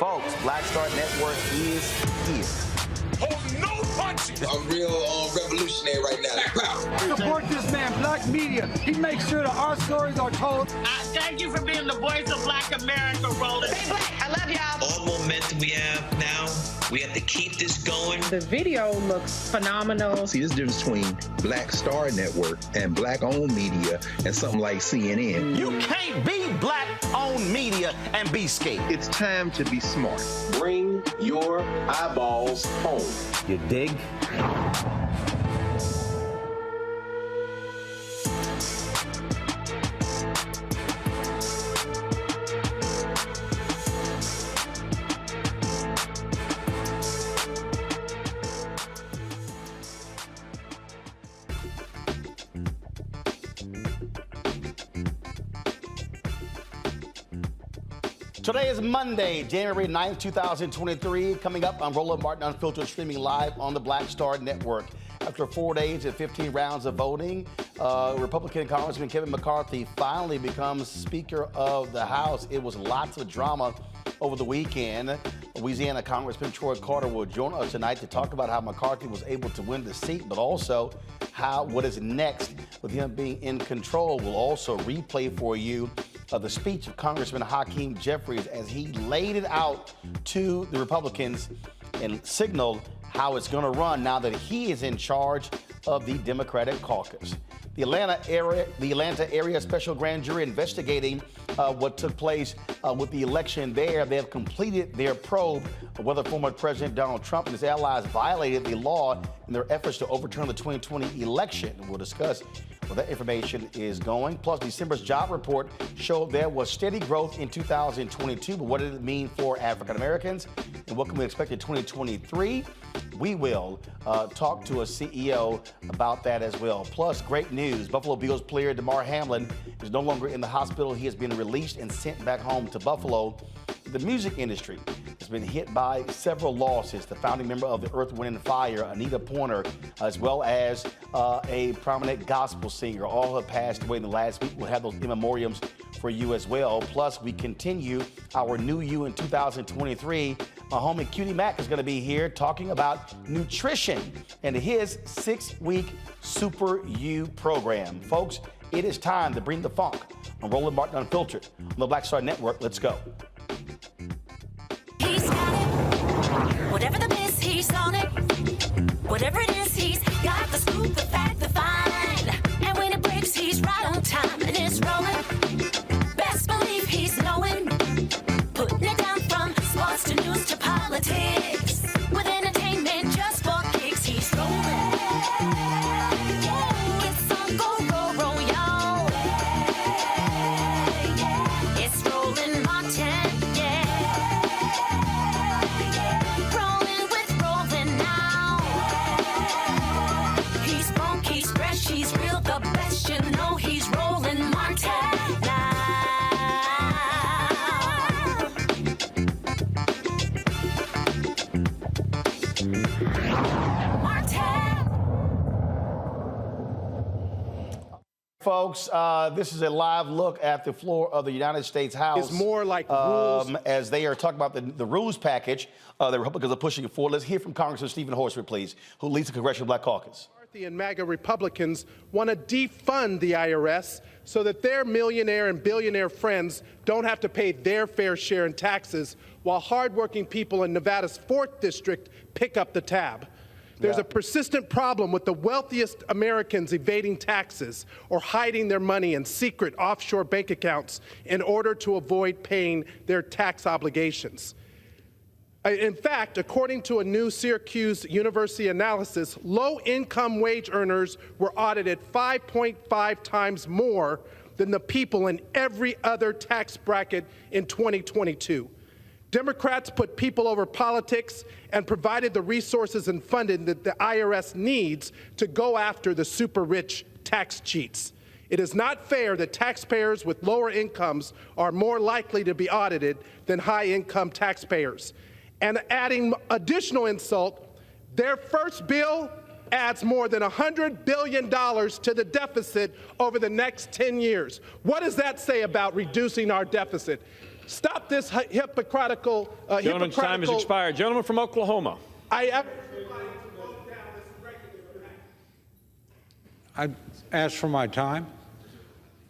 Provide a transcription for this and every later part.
Folks, Black Star Network is here. Hold no punches. I'm real revolutionary right now. Support this man, Black Media. He makes sure that our stories are told. Thank you for being the voice of Black America, Roland. Stay black. I love y'all. All momentum we have now, we have to keep this going. The video looks phenomenal. See, this difference between Black Star Network and Black-owned media and something like CNN. You can't be Black-owned media and be scared. It's time to be smart. Bring your eyeballs home. You dig? Today is Monday, January 9th, 2023. Coming up on Roland Martin Unfiltered, streaming live on the Black Star Network. After 4 days and 15 rounds of voting, Republican Congressman Kevin McCarthy finally becomes Speaker of the House. It was lots of drama over the weekend. Louisiana Congressman Troy Carter will join us tonight to talk about how McCarthy was able to win the seat, but also what is next with him being in control. We'll also replay for you the speech of Congressman Hakeem Jeffries as he laid it out to the Republicans and signaled how it's going to run now that he is in charge of the Democratic caucus. The Atlanta area special grand jury investigating what took place with the election there. They have completed their probe of whether former President Donald Trump and his allies violated the law in their efforts to overturn the 2020 election. We'll discuss where that information is going. Plus, December's job report showed there was steady growth in 2022, but what did it mean for African Americans? And what can we expect in 2023? We will talk to a CEO about that as well. Plus, great news. Buffalo Bills player Damar Hamlin is no longer in the hospital. He has been released and sent back home to Buffalo. The music industry has been hit by several losses. The founding member of the Earth, Wind & Fire, Anita Pointer, as well as a prominent gospel singer, all have passed away in the last week. We'll have those in memoriams for you as well. Plus, we continue our New You in 2023. My homie Cutie Mac is going to be here talking about nutrition and his 6-week Super You program. Folks, it is time to bring the funk on Roland Martin Unfiltered on the Black Star Network. Let's go. He's got it. Whatever the miss, he's on it. Whatever it is, he's got the scoop, the fact, the find. And when it breaks, he's right on time and it's rolling. Best believe he's knowing. Putting it down from sports to news to politics. With entertainment just for kicks, he's rolling. It's on go, y'all. It's Roland Martin. He's real, the best, you know he's Roland Martin Folks, this is a live look at the floor of the United States House. It's more like rules. As they are talking about the rules package, the Republicans are pushing it forward. Let's hear from Congressman Stephen Horsford, please, who leads the Congressional Black Caucus. McCarthy and MAGA Republicans want to defund the IRS so that their millionaire and billionaire friends don't have to pay their fair share in taxes, while hardworking people in Nevada's 4th District pick up the tab. There's a persistent problem with the wealthiest Americans evading taxes or hiding their money in secret offshore bank accounts in order to avoid paying their tax obligations. In fact, according to a new Syracuse University analysis, low-income wage earners were audited 5.5 times more than the people in every other tax bracket in 2022. Democrats put people over politics and provided the resources and funding that the IRS needs to go after the super rich tax cheats. It is not fair that taxpayers with lower incomes are more likely to be audited than high-income taxpayers. And adding additional insult, their first bill adds more than $100 billion to the deficit over the next 10 years. What does that say about reducing our deficit? Stop this hypocritical. Gentleman's time has expired. Gentleman from Oklahoma. I I ask for my time.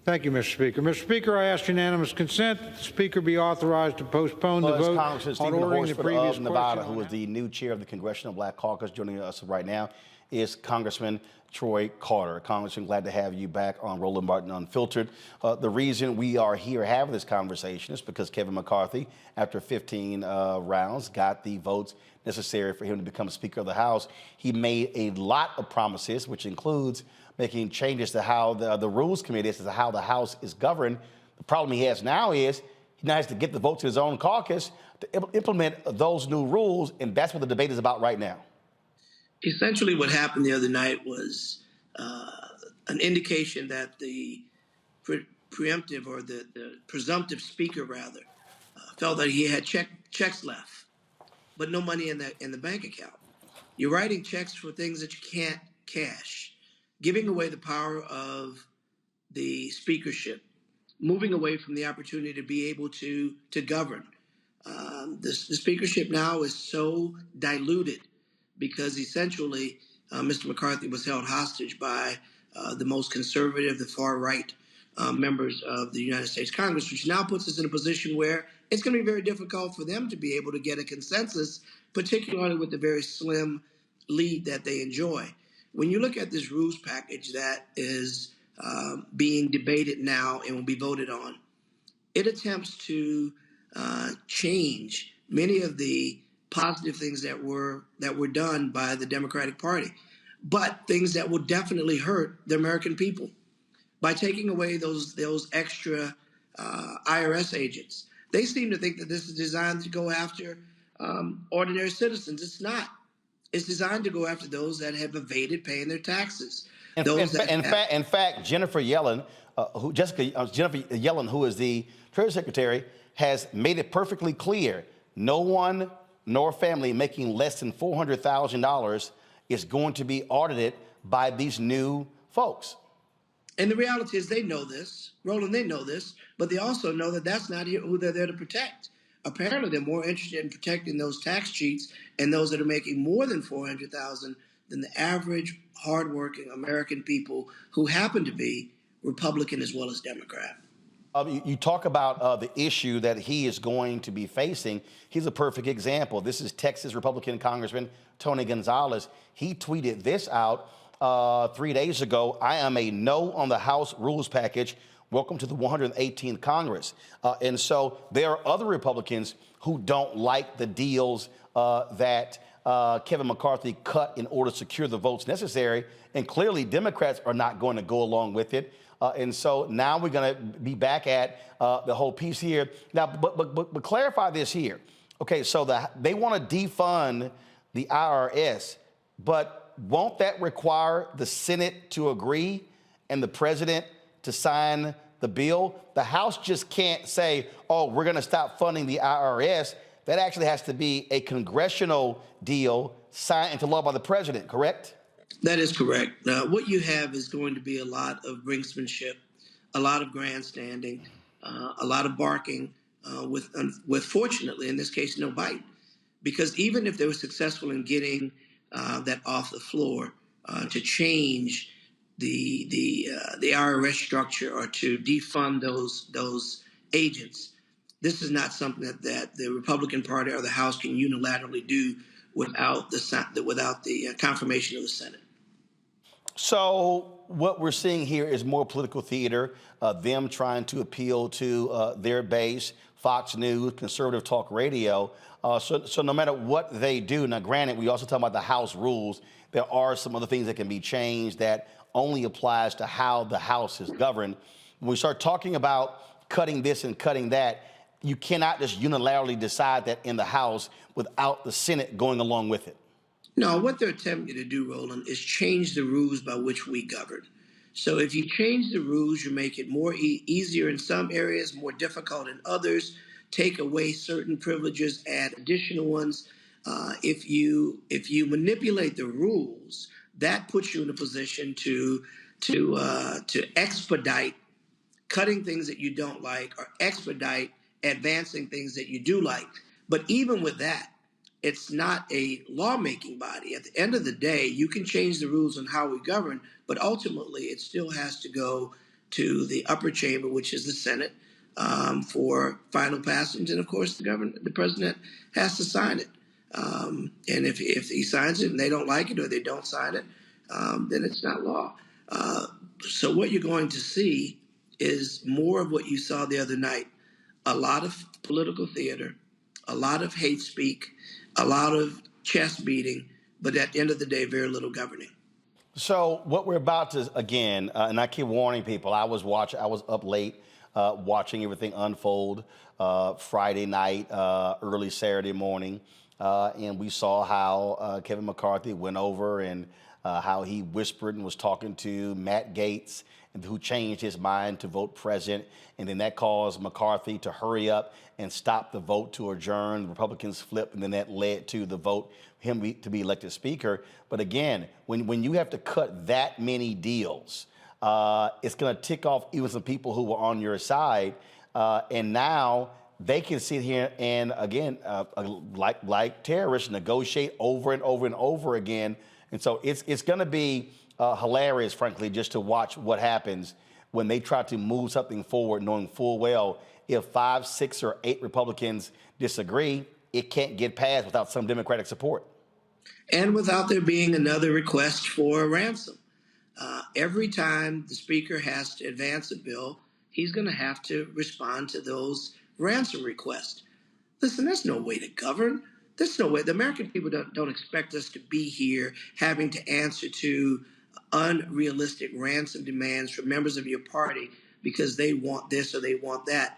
Thank you, Mr. Speaker. Mr. Speaker, I ask unanimous consent that the Speaker be authorized to postpone the vote on ordering the previous question. Nevada, who is the new chair of the Congressional Black Caucus, joining us right now is Congressman Troy Carter. Congressman, glad to have you back on Roland Martin Unfiltered. The reason we are here having this conversation is because Kevin McCarthy, after 15 rounds, got the votes necessary for him to become Speaker of the House. He made a lot of promises, which includes making changes to how the Rules Committee is, to how the House is governed. The problem he has now is he now has to get the votes to his own caucus to implement those new rules, and that's what the debate is about right now. Essentially, what happened the other night was an indication that the preemptive or the presumptive speaker, rather, felt that he had checks left, but no money in the bank account. You're writing checks for things that you can't cash, giving away the power of the speakership, moving away from the opportunity to be able to govern. The speakership now is so diluted because essentially Mr. McCarthy was held hostage by the most conservative, the far right members of the United States Congress, which now puts us in a position where it's going to be very difficult for them to be able to get a consensus, particularly with the very slim lead that they enjoy. When you look at this rules package that is being debated now and will be voted on, it attempts to change many of the positive things that were done by the Democratic Party, but things that will definitely hurt the American people by taking away those extra IRS agents. They seem to think that this is designed to go after ordinary citizens. It's not. It's designed to go after those that have evaded paying their taxes. In fact, Jennifer Yellen, who is the Treasury Secretary, has made it perfectly clear: no one nor family making less than $400,000 is going to be audited by these new folks. And the reality is they know this. Roland, they know this, but they also know that that's not who they're there to protect. Apparently, they're more interested in protecting those tax cheats and those that are making more than $400,000 than the average, hardworking American people who happen to be Republican as well as Democrat. You talk about the issue that he is going to be facing. He's a perfect example. This is Texas Republican Congressman Tony Gonzalez. He tweeted this out 3 days ago: "I am a no on the House rules package. Welcome to the 118th Congress." And so there are other Republicans who don't like the deals that Kevin McCarthy cut in order to secure the votes necessary. And clearly Democrats are not going to go along with it. And so now we're going to be back at the whole piece here. Now, but clarify this here. Okay, so they want to defund the IRS, but won't that require the Senate to agree and the president to sign the bill? The House just can't say, oh, we're going to stop funding the IRS. That actually has to be a congressional deal signed into law by the president, correct? That is correct. What you have is going to be a lot of brinksmanship, a lot of grandstanding, a lot of barking, with fortunately, in this case, no bite. Because even if they were successful in getting that off the floor to change the IRS structure or to defund those agents, this is not something that the Republican Party or the House can unilaterally do without the confirmation of the Senate. So what we're seeing here is more political theater, them trying to appeal to their base, Fox News, conservative talk radio. So no matter what they do, now granted, we also talk about the House rules. There are some other things that can be changed that only applies to how the House is governed. When we start talking about cutting this and cutting that, you cannot just unilaterally decide that in the House without the Senate going along with it. No, what they're attempting to do, Roland, is change the rules by which we govern. So if you change the rules, you make it more easier in some areas, more difficult in others, take away certain privileges, add additional ones. If you manipulate the rules, that puts you in a position to expedite cutting things that you don't like or expedite advancing things that you do like. But even with that, it's not a lawmaking body. At the end of the day, you can change the rules on how we govern, but ultimately it still has to go to the upper chamber, which is the Senate, for final passage. And of course, the president has to sign it. And if he signs it and they don't like it or they don't sign it, then it's not law. So what you're going to see is more of what you saw the other night. A lot of political theater, a lot of hate speak, a lot of chest beating, but at the end of the day, very little governing. So what we're about to, again, and I keep warning people, I was up late watching everything unfold Friday night, early Saturday morning, and we saw how Kevin McCarthy went over and how he whispered and was talking to Matt Gaetz, and who changed his mind to vote present, and then that caused McCarthy to hurry up and stop the vote to adjourn. The Republicans flipped, and then that led to the vote, to be elected speaker. But again, when you have to cut that many deals, it's going to tick off even some people who were on your side, and now they can sit here and, again, like terrorists, negotiate over and over and over again. And so it's going to be hilarious, frankly, just to watch what happens when they try to move something forward, knowing full well if 5, 6, or 8 Republicans disagree, it can't get passed without some Democratic support. And without there being another request for a ransom. Every time the speaker has to advance a bill, he's going to have to respond to those ransom requests. Listen, there's no way to govern. There's no way. The American people don't expect us to be here having to answer to unrealistic ransom demands from members of your party because they want this or they want that.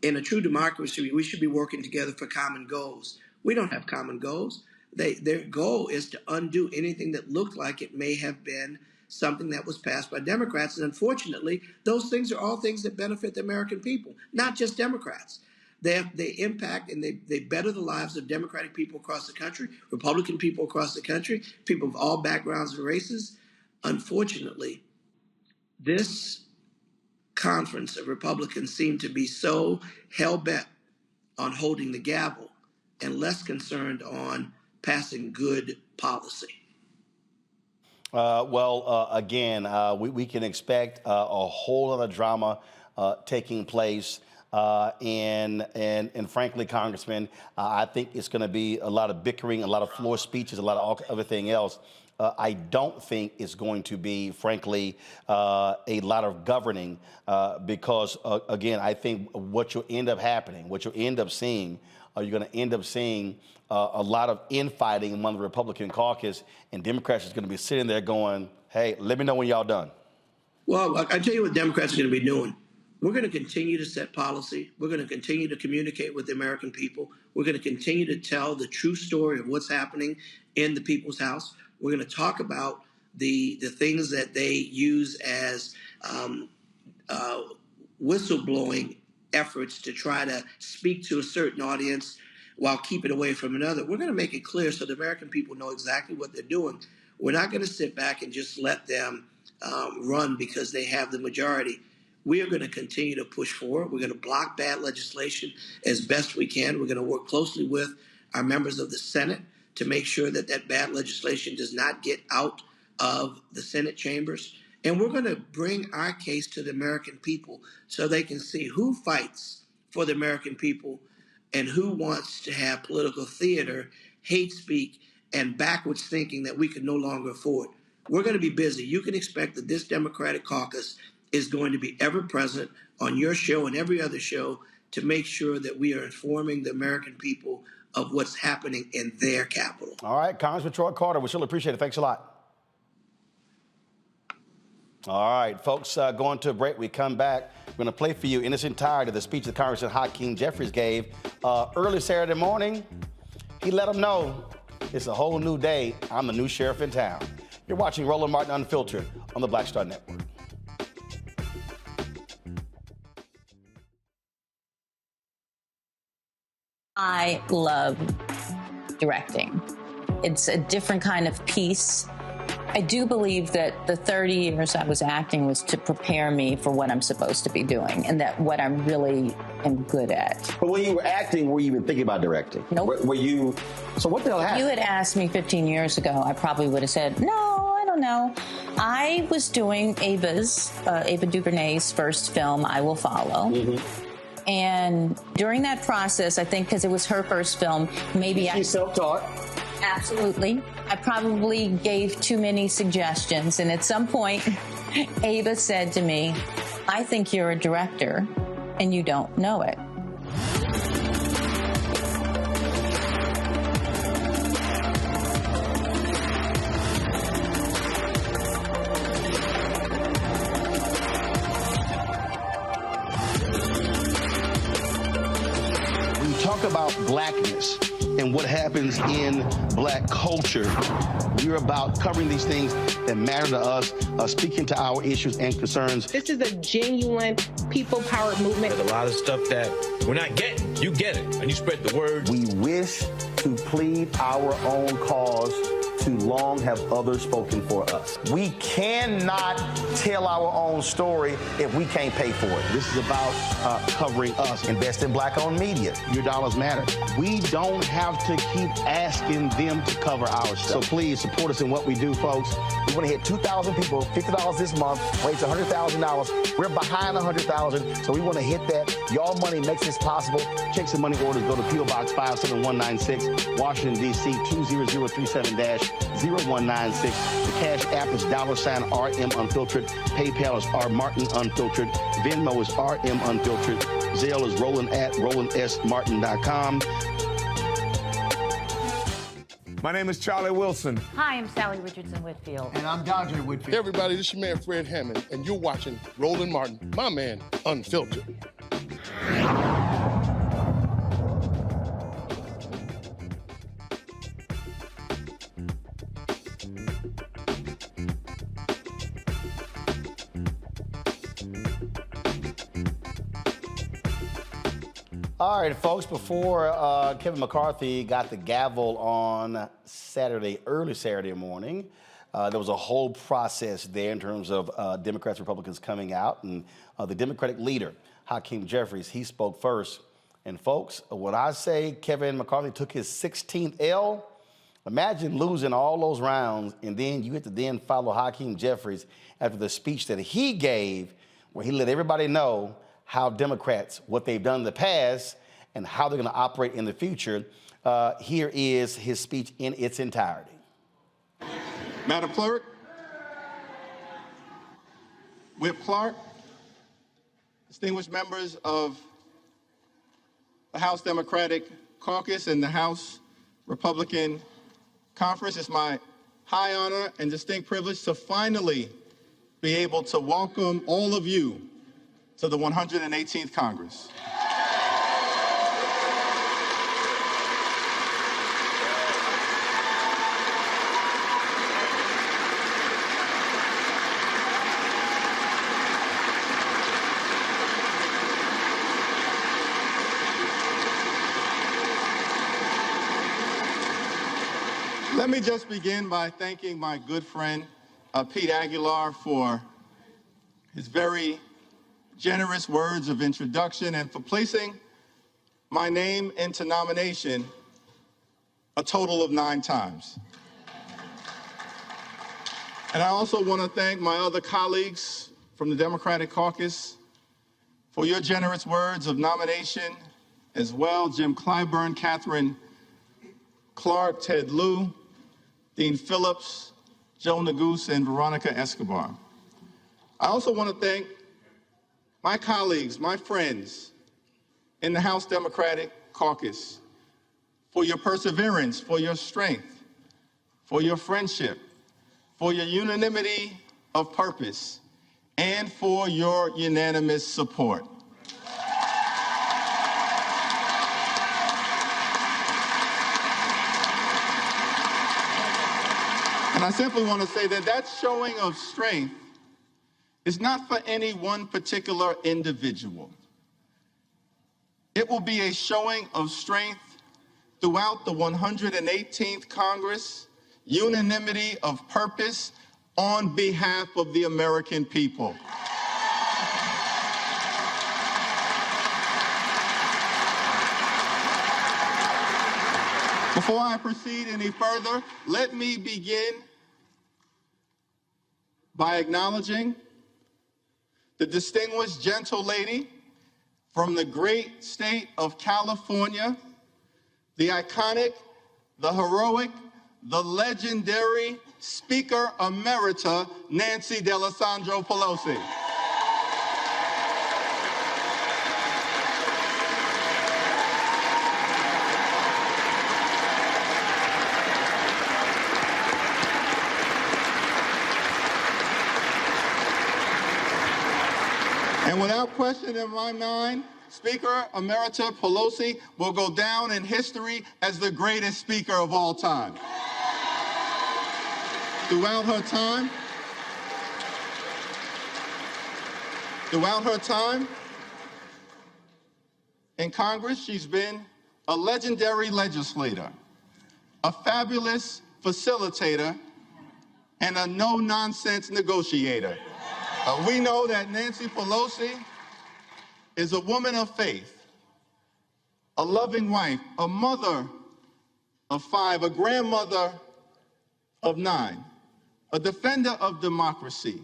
In a true democracy, we should be working together for common goals. We don't have common goals. Their goal is to undo anything that looked like it may have been something that was passed by Democrats. And unfortunately, those things are all things that benefit the American people, not just Democrats. They impact and they better the lives of Democratic people across the country, Republican people across the country, people of all backgrounds and races. Unfortunately, this conference of Republicans seem to be so hell-bent on holding the gavel and less concerned on passing good policy. Again, we can expect a whole other drama taking place. And frankly, Congressman, I think it's going to be a lot of bickering, a lot of floor speeches, a lot of everything else. I don't think it's going to be, frankly, a lot of governing because, again, I think what you'll end up happening, what you'll end up seeing, you're going to end up seeing a lot of infighting among the Republican caucus, and Democrats is going to be sitting there going, hey, let me know when y'all done. Well, I tell you what Democrats are going to be doing. We're going to continue to set policy. We're going to continue to communicate with the American people. We're going to continue to tell the true story of what's happening in the people's house. We're going to talk about the things that they use as whistleblowing efforts to try to speak to a certain audience while keeping away from another. We're going to make it clear so the American people know exactly what they're doing. We're not going to sit back and just let them run because they have the majority. We are going to continue to push forward. We're going to block bad legislation as best we can. We're going to work closely with our members of the Senate to make sure that that bad legislation does not get out of the Senate chambers. And we're going to bring our case to the American people so they can see who fights for the American people and who wants to have political theater, hate speak, and backwards thinking that we can no longer afford. We're going to be busy. You can expect that this Democratic caucus is going to be ever present on your show and every other show to make sure that we are informing the American people of what's happening in their capital. All right, Congressman Troy Carter, we surely appreciate it. Thanks a lot. All right, folks, going to a break. We come back. We're going to play for you in its entirety the speech that Congressman Hakeem Jeffries gave early Saturday morning. He let them know it's a whole new day. I'm the new sheriff in town. You're watching Roland Martin Unfiltered on the Black Star Network. I love directing. It's a different kind of piece. I do believe that the 30 years I was acting was to prepare me for what I'm supposed to be doing and that what I'm really am good at. But when you were acting, were you even thinking about directing? Nope. Were you? So what the hell happened? If you had asked me 15 years ago, I probably would have said, no, I don't know. I was doing Ava DuVernay's first film, I Will Follow. Mm-hmm. And during that process, I think because it was her first film, maybe She's self-taught. Absolutely. I probably gave too many suggestions. And at some point, Ava said to me, I think you're a director and you don't know it. When you talk about blackness and what happens in black culture, you're about covering these things that matter to us, speaking to our issues and concerns. This is a genuine people-powered movement. There's a lot of stuff that we're not getting. You get it, and you spread the word. We wish to plead our own cause. Too long have others spoken for us. We cannot tell our own story if we can't pay for it. This is about covering us. Invest in black-owned media. Your dollars matter. We don't have to keep asking them to cover our stuff. So please support us in what we do, folks. We want to hit 2,000 people, $50 this month, raise $100,000. We're behind $100,000, so we want to hit that. Y'all money makes this possible. Checks and money orders go to P.O. Box 57196, Washington, D.C. 20037-0196. The Cash App is $RM Unfiltered. PayPal is R Martin Unfiltered. Venmo is RM Unfiltered. Zelle is Roland at RolandSMartin.com. My name is Charlie Wilson. Hi, I'm Sally Richardson Whitfield. And I'm Dodger Whitfield. Hey everybody, this is your man Fred Hammond, and you're watching Roland Martin, my man, Unfiltered. All right, folks, before Kevin McCarthy got the gavel on Saturday, early Saturday morning, there was a whole process there in terms of Democrats, Republicans coming out, and the Democratic leader, Hakeem Jeffries, he spoke first. And folks, when I say Kevin McCarthy took his 16th L, imagine losing all those rounds, and then you get to then follow Hakeem Jeffries after the speech that he gave, where he let everybody know how Democrats, what they've done in the past, and how they're going to operate in the future. Here is his speech in its entirety. Madam Clerk, Whip Clark, distinguished members of the House Democratic Caucus and the House Republican Conference, it's my high honor and distinct privilege to finally be able to welcome all of you to the 118th Congress. Let me just begin by thanking my good friend, Pete Aguilar, for his very generous words of introduction and for placing my name into nomination a total of 9 times. And I also want to thank my other colleagues from the Democratic Caucus for your generous words of nomination as well. Jim Clyburn, Catherine Clark, Ted Lieu, Dean Phillips, Joe Neguse, and Veronica Escobar. I also want to thank my colleagues, my friends in the House Democratic Caucus for your perseverance, for your strength, for your friendship, for your unanimity of purpose, and for your unanimous support. And I simply want to say that that showing of strength is not for any one particular individual. It will be a showing of strength throughout the 118th Congress, unanimity of purpose on behalf of the American people. Before I proceed any further, let me begin by acknowledging the distinguished gentle lady from the great state of California, the iconic, the heroic, the legendary Speaker Emerita, Nancy D'Alessandro Pelosi. And without question in my mind, Speaker Emerita Pelosi will go down in history as the greatest speaker of all time. Throughout her time in Congress, she's been a legendary legislator, a fabulous facilitator, and a no-nonsense negotiator. We know that Nancy Pelosi is a woman of faith, a loving wife, a mother of 5, a grandmother of 9, a defender of democracy,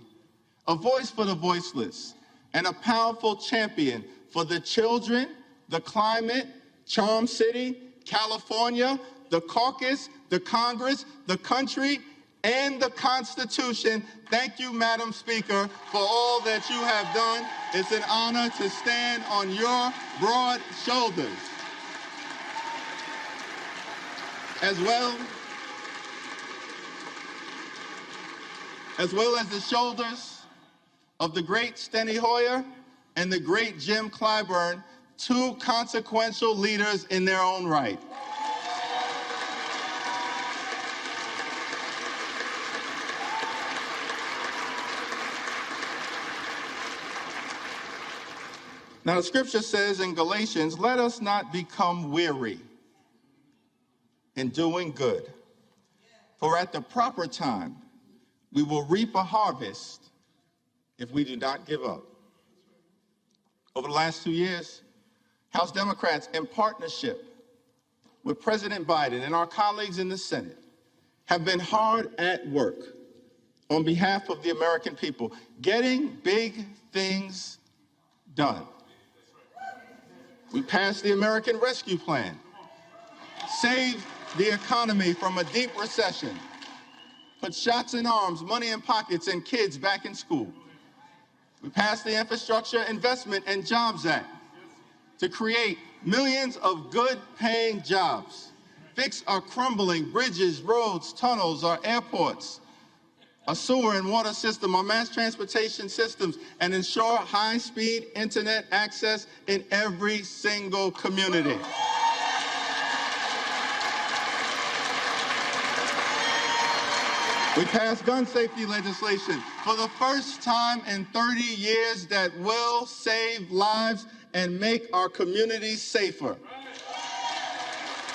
a voice for the voiceless, and a powerful champion for the children, the climate, Charm City, California, the caucus, the Congress, the country, and the Constitution. Thank you, Madam Speaker, for all that you have done. It's an honor to stand on your broad shoulders. As well as the shoulders of the great Steny Hoyer and the great Jim Clyburn, 2 consequential leaders in their own right. Now, the scripture says in Galatians, let us not become weary in doing good, for at the proper time, we will reap a harvest if we do not give up. Over the last 2 years, House Democrats, in partnership with President Biden and our colleagues in the Senate, have been hard at work on behalf of the American people, getting big things done. We passed the American Rescue Plan, saved the economy from a deep recession, put shots in arms, money in pockets, and kids back in school. We passed the Infrastructure Investment and Jobs Act to create millions of good-paying jobs, fix our crumbling bridges, roads, tunnels, our airports, a sewer and water system, our mass transportation systems, and ensure high-speed internet access in every single community. We passed gun safety legislation for the first time in 30 years that will save lives and make our communities safer.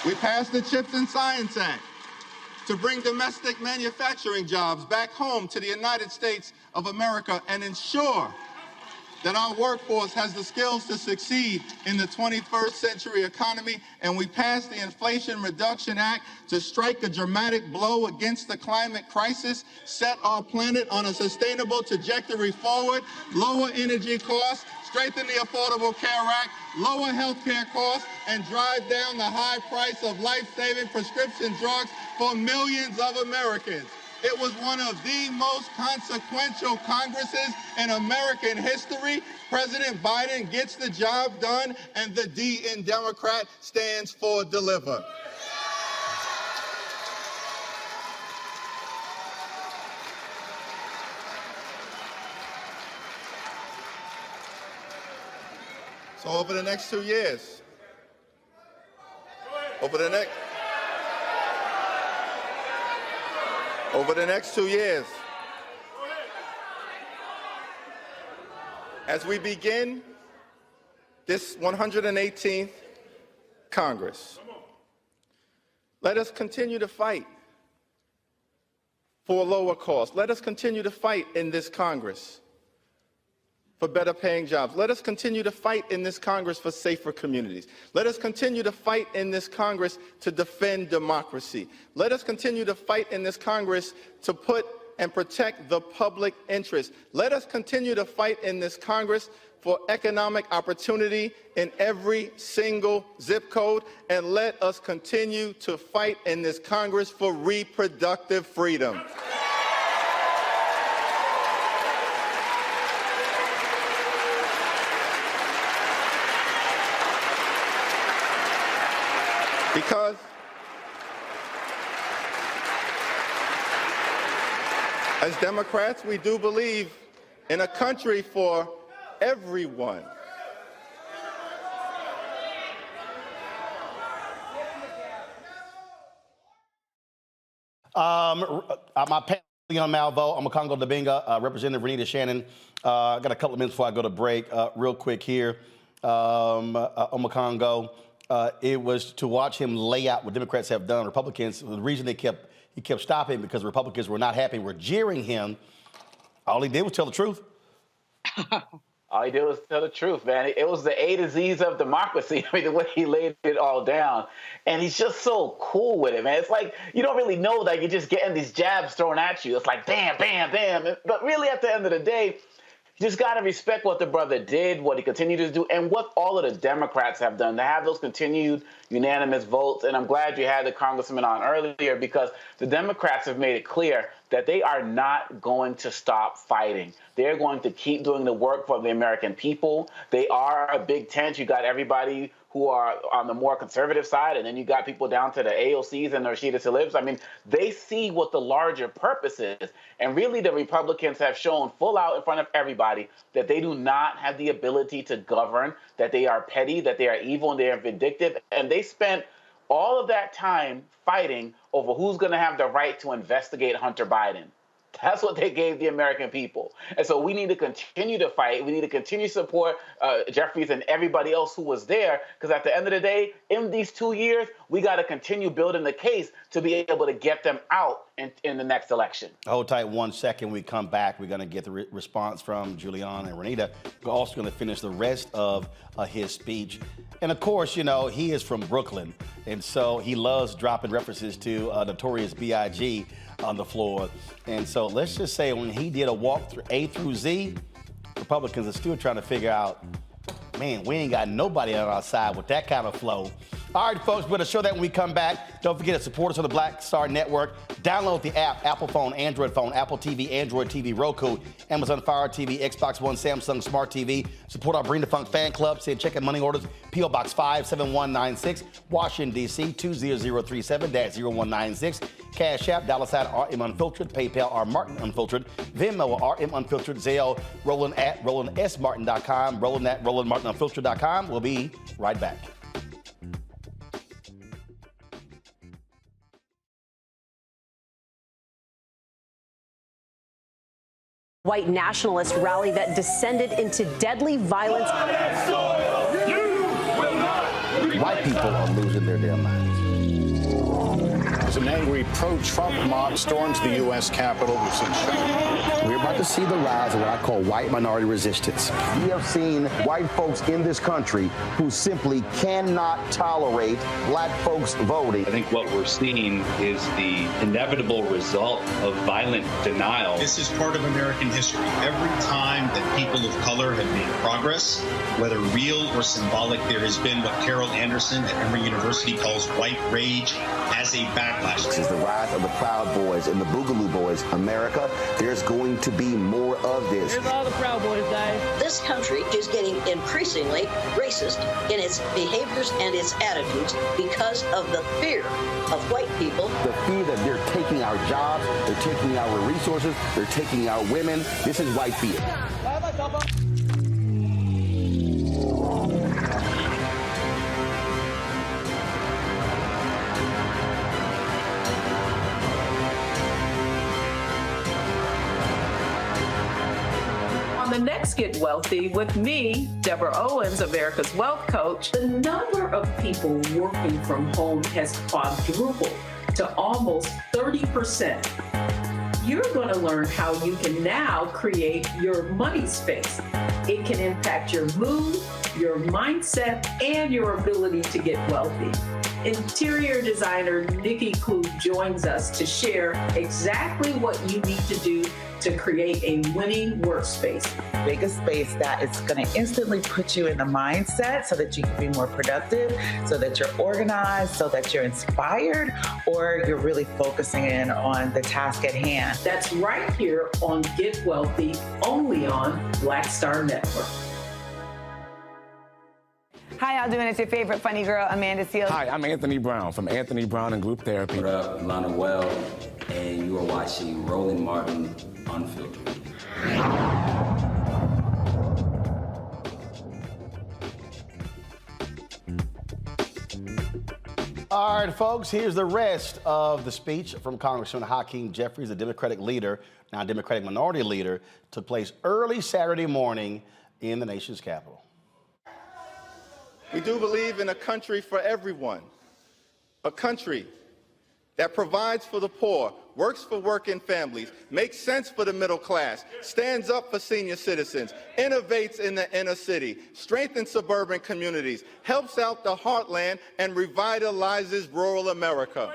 We passed the CHIPS and Science Act to bring domestic manufacturing jobs back home to the United States of America and ensure that our workforce has the skills to succeed in the 21st century economy. And we passed the Inflation Reduction Act to strike a dramatic blow against the climate crisis, set our planet on a sustainable trajectory forward, lower energy costs, strengthen the Affordable Care Act, lower health care costs, and drive down the high price of life-saving prescription drugs for millions of Americans. It was one of the most consequential Congresses in American history. President Biden gets the job done, and the D in Democrat stands for deliver. So over the next 2 years, over the next 2 years, as we begin this 118th Congress, let us continue to fight for lower costs. Let us continue to fight in this Congress for better paying jobs. Let us continue to fight in this Congress for safer communities. Let us continue to fight in this Congress to defend democracy. Let us continue to fight in this Congress to put and protect the public interest. Let us continue to fight in this Congress for economic opportunity in every single zip code. And let us continue to fight in this Congress for reproductive freedom. Because as Democrats, we do believe in a country for everyone. My panel, Leon Malvo, Omekongo Dabinga, Representative Renita Shannon. I got a couple of minutes before I go to break. Real quick here, Omekongo. It was to watch him lay out what Democrats have done. Republicans, the reason he kept stopping because Republicans were not happy, were jeering him. All he did was tell the truth. All he did was tell the truth, man. It was the A to Z's of democracy. I mean, the way he laid it all down. And he's just so cool with it, man. It's like you don't really know that you're just getting these jabs thrown at you. It's like bam, bam, bam. But really, at the end of the day, you just got to respect what the brother did, what he continued to do, and what all of the Democrats have done to have those continued unanimous votes. And I'm glad you had the congressman on earlier because the Democrats have made it clear that they are not going to stop fighting. They're going to keep doing the work for the American people. They are a big tent. You got everybody who are on the more conservative side, and then you got people down to the AOCs and the Rashida Tlaibs. I mean, they see what the larger purpose is. And really, the Republicans have shown full out in front of everybody that they do not have the ability to govern, that they are petty, that they are evil, and they are vindictive. And they spent all of that time fighting over who's going to have the right to investigate Hunter Biden. That's what they gave the American people. And so we need to continue to fight. We need to continue to support Jeffries and everybody else who was there, because at the end of the day, in these 2 years, we got to continue building the case to be able to get them out in the next election. Hold tight 1 second. We come back. We're going to get the response from Julian and Renita. We're also going to finish the rest of his speech. And of course, you know, he is from Brooklyn, and so he loves dropping references to Notorious B.I.G. on the floor. And so let's just say when he did a walk through A through Z, Republicans are still trying to figure out, man, we ain't got nobody on our side with that kind of flow. All right, folks, we're going to show that when we come back. Don't forget to support us on the Black Star Network. Download the app, Apple phone, Android phone, Apple TV, Android TV, Roku, Amazon Fire TV, Xbox One, Samsung Smart TV. Support our Bring the Funk fan club. Send check and money orders. P.O. Box 57196, Washington, D.C. 20037-0196. Cash App, $RM Unfiltered. PayPal, R Martin Unfiltered. Venmo, RM Unfiltered. Zelle, Roland at RolandSMartin.com. Roland at RolandMartinUnfiltered.com. We'll be right back. White nationalist rally that descended into deadly violence. White people are losing their damn minds. An angry pro-Trump mob storms the U.S. Capitol. We're about to see the rise of what I call white minority resistance. We have seen white folks in this country who simply cannot tolerate black folks voting. I think what we're seeing is the inevitable result of violent denial. This is part of American history. Every time that people of color have made progress, whether real or symbolic, there has been what Carol Anderson at Emory University calls white rage as a backlash. This is the rise of the Proud Boys and the Boogaloo Boys. America, there's going to be more of this. Here's all the Proud Boys, guys. This country is getting increasingly racist in its behaviors and its attitudes because of the fear of white people. The fear that they're taking our jobs, they're taking our resources, they're taking our women. This is white fear. The next Get Wealthy with me, Deborah Owens, America's Wealth Coach. The number of people working from home has quadrupled to almost 30%. you're going to learn how you can now create your money space. It can impact your mood, your mindset, and your ability to get wealthy. Interior designer Nikki Klug joins us to share exactly what you need to do to create a winning workspace. Make a space that is going to instantly put you in the mindset so that you can be more productive, so that you're organized, so that you're inspired, or you're really focusing in on the task at hand. That's right here on Get Wealthy, only on Black Star Network. Hi, y'all doing? It's your favorite funny girl, Amanda Seals. Hi, I'm Anthony Brown from Anthony Brown and Group Therapy. What up, Lana Well, and you are watching Roland Martin Unfiltered. All right, folks, here's the rest of the speech from Congressman Hakeem Jeffries, the Democratic leader, now Democratic minority leader, took place early Saturday morning in the nation's capital. We do believe in a country for everyone, a country that provides for the poor, works for working families, makes sense for the middle class, stands up for senior citizens, innovates in the inner city, strengthens suburban communities, helps out the heartland, and revitalizes rural America.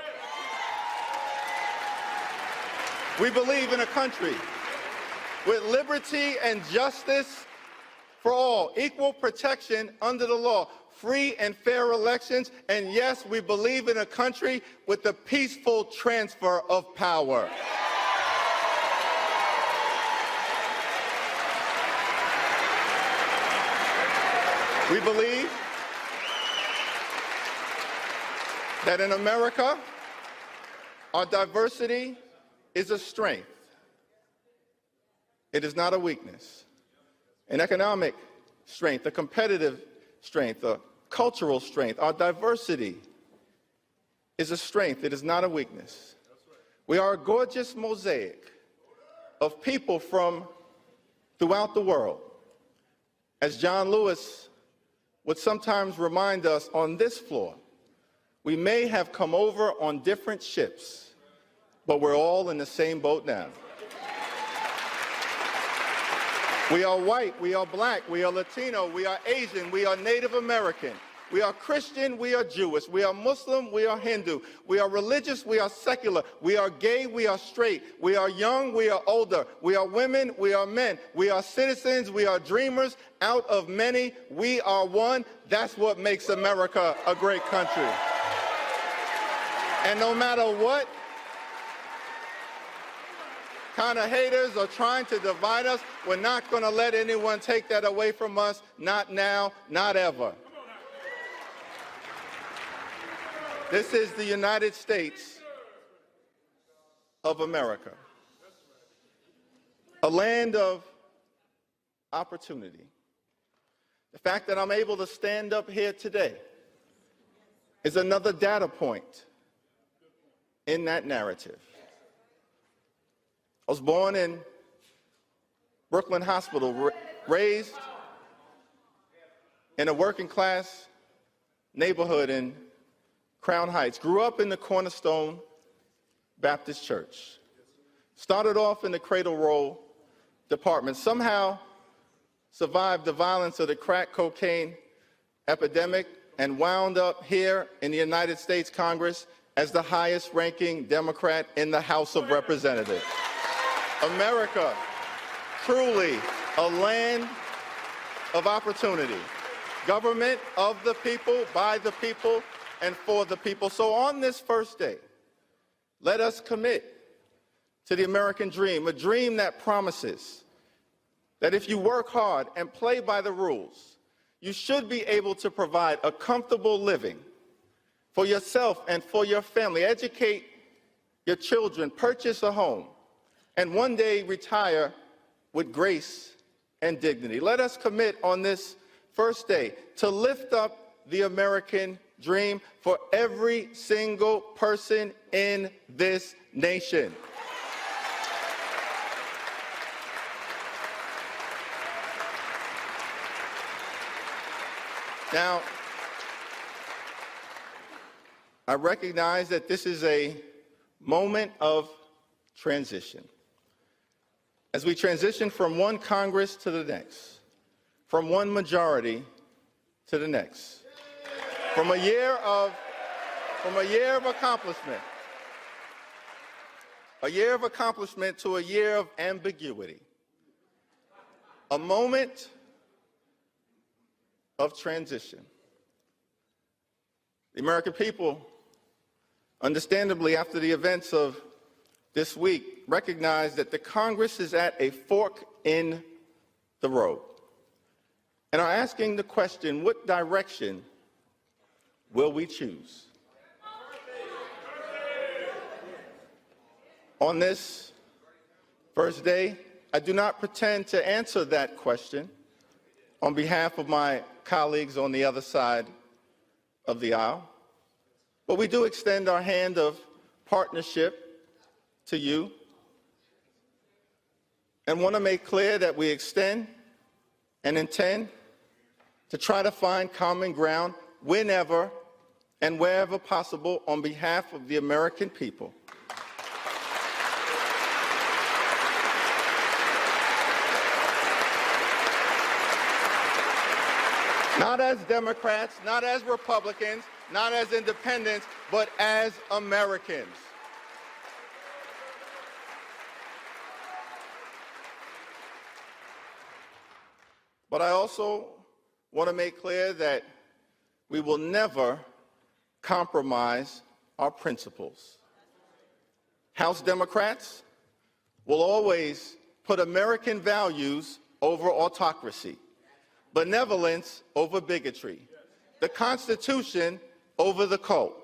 We believe in a country with liberty and justice for all, equal protection under the law, free and fair elections, and yes, we believe in a country with the peaceful transfer of power. We believe that in America, our diversity is a strength. It is not a weakness. An economic strength, a competitive strength, a cultural strength. Our diversity is a strength. It is not a weakness. We are a gorgeous mosaic of people from throughout the world. As John Lewis would sometimes remind us on this floor, we may have come over on different ships, but we're all in the same boat now. We are white, we are black, we are Latino, we are Asian, we are Native American, we are Christian, we are Jewish, we are Muslim, we are Hindu, we are religious, we are secular, we are gay, we are straight, we are young, we are older, we are women, we are men, we are citizens, we are dreamers. Out of many, we are one. That's what makes America a great country. And no matter what kind of haters are trying to divide us, we're not going to let anyone take that away from us. Not now, not ever. This is the United States of America, a land of opportunity. The fact that I'm able to stand up here today is another data point in that narrative. I was born in Brooklyn Hospital, raised in a working class neighborhood in Crown Heights, grew up in the Cornerstone Baptist Church, started off in the Cradle Roll department, somehow survived the violence of the crack cocaine epidemic, and wound up here in the United States Congress as the highest ranking Democrat in the House of Representatives. America, truly a land of opportunity. Government of the people, by the people, and for the people. So on this first day, let us commit to the American dream, a dream that promises that if you work hard and play by the rules, you should be able to provide a comfortable living for yourself and for your family, educate your children, purchase a home, and one day retire with grace and dignity. Let us commit on this first day to lift up the American dream for every single person in this nation. Now, I recognize that this is a moment of transition. as we transition from one Congress to the next, from one majority to the next, from a year of accomplishment, to a year of ambiguity, a moment of transition. The American people, understandably, after the events of this week, recognize that the Congress is at a fork in the road and are asking the question, what direction will we choose? On this first day, I do not pretend to answer that question on behalf of my colleagues on the other side of the aisle, but we do extend our hand of partnership to you and want to make clear that we extend and intend to try to find common ground whenever and wherever possible on behalf of the American people. Not as Democrats, not as Republicans, not as independents, but as Americans. But I also want to make clear that we will never compromise our principles. House Democrats will always put American values over autocracy, benevolence over bigotry, the Constitution over the cult,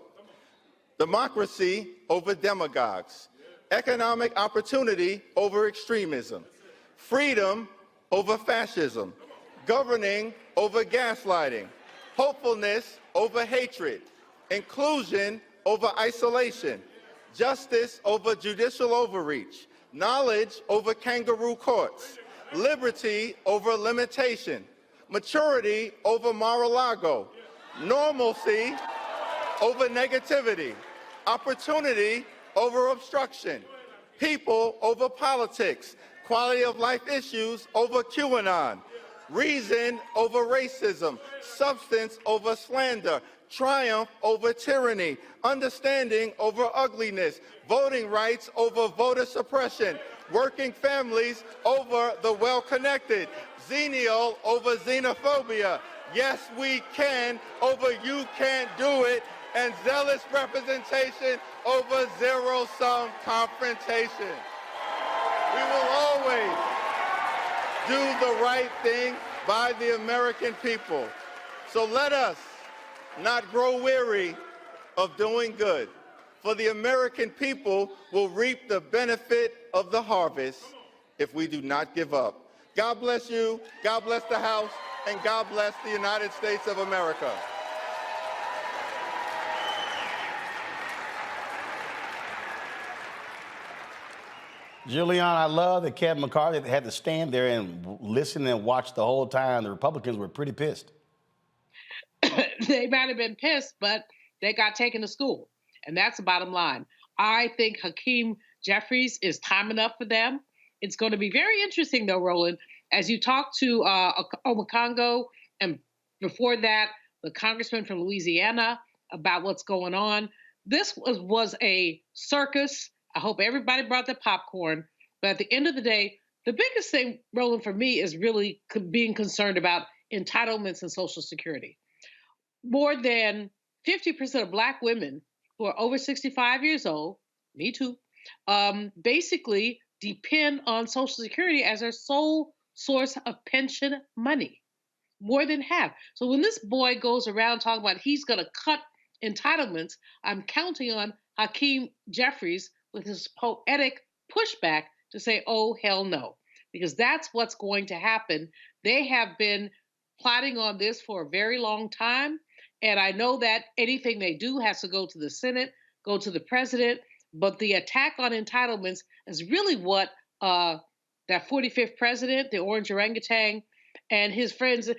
democracy over demagogues, economic opportunity over extremism, freedom over fascism, governing over gaslighting, hopefulness over hatred, inclusion over isolation, justice over judicial overreach, knowledge over kangaroo courts, liberty over limitation, maturity over Mar-a-Lago, normalcy over negativity, opportunity over obstruction, people over politics, quality of life issues over QAnon, reason over racism, substance over slander, triumph over tyranny, understanding over ugliness, voting rights over voter suppression, working families over the well-connected, xenial over xenophobia, yes we can over you can't do it, and zealous representation over zero-sum confrontation. We will always do the right thing by the American people. So let us not grow weary of doing good, for the American people will reap the benefit of the harvest if we do not give up. God bless you, God bless the House, and God bless the United States of America. Julian, I love that Kevin McCarthy had to stand there and listen and watch the whole time. The Republicans were pretty pissed. They might have been pissed, but they got taken to school. And that's the bottom line. I think Hakeem Jeffries is time enough for them. It's going to be very interesting, though, Roland, as you talk to Omakongo and before that, the congressman from Louisiana about what's going on. This was a circus. I hope everybody brought their popcorn. But at the end of the day, the biggest thing, Roland, for me is really being concerned about entitlements and Social Security. More than 50% of Black women who are over 65 years old, me too, basically depend on Social Security as their sole source of pension money. More than half. So when this boy goes around talking about he's going to cut entitlements, I'm counting on Hakeem Jeffries with his poetic pushback to say, oh, hell no, because that's what's going to happen. They have been plotting on this for a very long time. And I know that anything they do has to go to the Senate, go to the president. But the attack on entitlements is really what that 45th president, the orange orangutan, and his friends, they're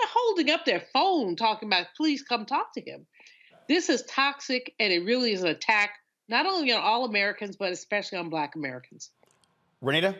holding up their phone talking about, please come talk to him. This is toxic, and it really is an attack not only on all Americans, but especially on Black Americans. Renita?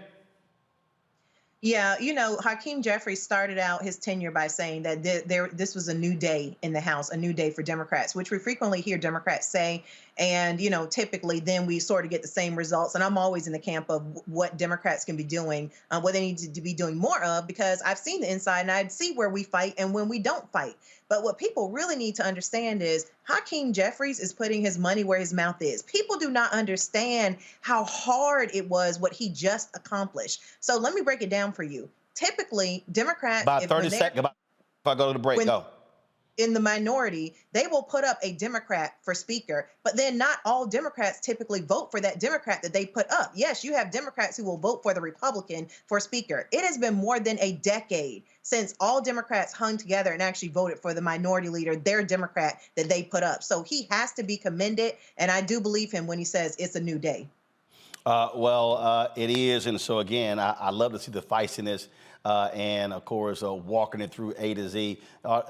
Yeah, Hakeem Jeffries started out his tenure by saying that this was a new day in the House, a new day for Democrats, which we frequently hear Democrats say. And, typically then we sort of get the same results. And I'm always in the camp of what Democrats can be doing, what they need to be doing more of, because I've seen the inside and I see where we fight and when we don't fight. But what people really need to understand is Hakeem Jeffries is putting his money where his mouth is. People do not understand how hard it was what he just accomplished. So let me break it down for you. Typically, Democrats— About 30 seconds, if I go to the break, go. In the minority, they will put up a Democrat for speaker, but then not all Democrats typically vote for that Democrat that they put up. Yes, you have Democrats who will vote for the Republican for speaker. It has been more than a decade since all Democrats hung together and actually voted for the minority leader, their Democrat that they put up. So he has to be commended, and I do believe him when he says it's a new day. It is, and so again, I love to see the feistiness and, of course, walking it through A to Z.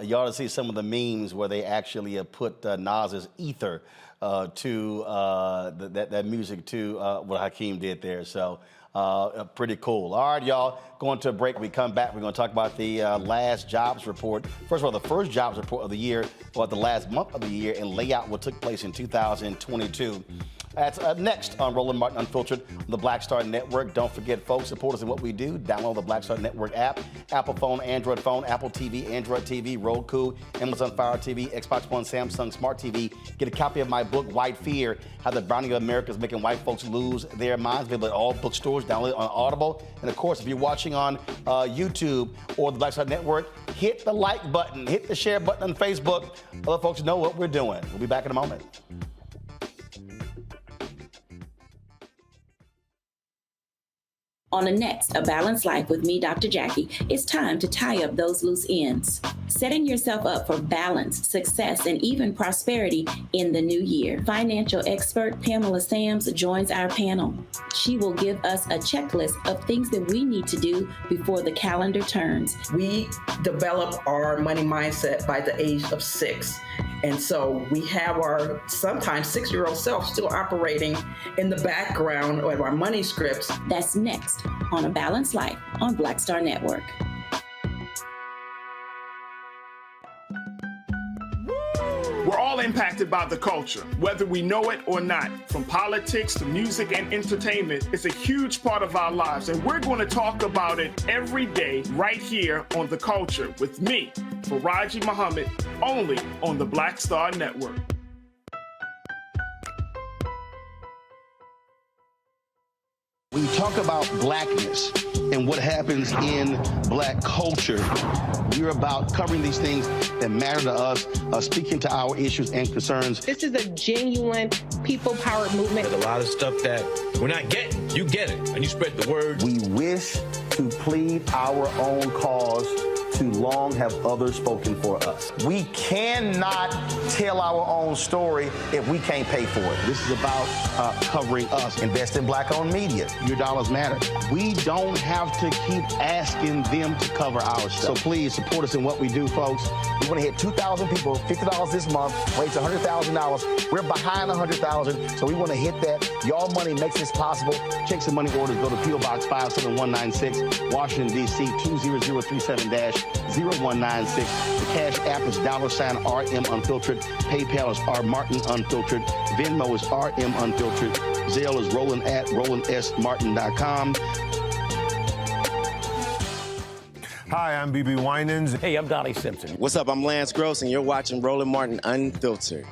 You ought to see some of the memes where they actually put Nas's Ether to that music to what Hakeem did there. So pretty cool. All right, y'all, going to a break. We come back. We're going to talk about the last jobs report. First of all, the first jobs report of the year, or the last month of the year, and lay out what took place in 2022. That's next on Roland Martin Unfiltered on the Black Star Network. Don't forget, folks, support us in what we do. Download the Black Star Network app, Apple phone, Android phone, Apple TV, Android TV, Roku, Amazon Fire TV, Xbox One, Samsung Smart TV. Get a copy of my book, White Fear, How the Browning of America is Making White Folks Lose Their Minds. Available at all bookstores. Download it on Audible. And, of course, if you're watching on YouTube or the Black Star Network, hit the like button, hit the share button on Facebook. Other folks know what we're doing. We'll be back in a moment. On the next A Balanced Life with me, Dr. Jackie, it's time to tie up those loose ends. Setting yourself up for balance, success, and even prosperity in the new year. Financial expert Pamela Sams joins our panel. She will give us a checklist of things that we need to do before the calendar turns. We develop our money mindset by the age of 6. And so we have our sometimes 6-year-old self still operating in the background of our money scripts. That's next on A Balanced Life on Black Star Network. We're all impacted by the culture, whether we know it or not. From politics to music and entertainment, it's a huge part of our lives, and we're going to talk about it every day right here on The Culture with me, Faraji Muhammad, only on the Black Star Network. When you talk about blackness and what happens in black culture, we're about covering these things that matter to us, speaking to our issues and concerns. This is a genuine people-powered movement. There's a lot of stuff that we're not getting. You get it, and you spread the word. We wish to plead our own cause. Too long have others spoken for us. We cannot tell our own story if we can't pay for it. This is about covering us. Invest in black-owned media. Your dollars matter. We don't have to keep asking them to cover our stuff. So please support us in what we do, folks. We want to hit 2,000 people, $50 this month, raise $100,000. We're behind 100,000, so we want to hit that. Y'all money makes this possible. Checks and money orders go to P.O. Box 57196, Washington, D.C. 20037-0196. The Cash App is $RM Unfiltered. PayPal is R Martin Unfiltered. Venmo is RM Unfiltered. Zelle is roland@rolandsmartin.com. Hi, I'm BB Winans. Hey, I'm Donnie Simpson. What's up? I'm Lance Gross, and you're watching Roland Martin Unfiltered.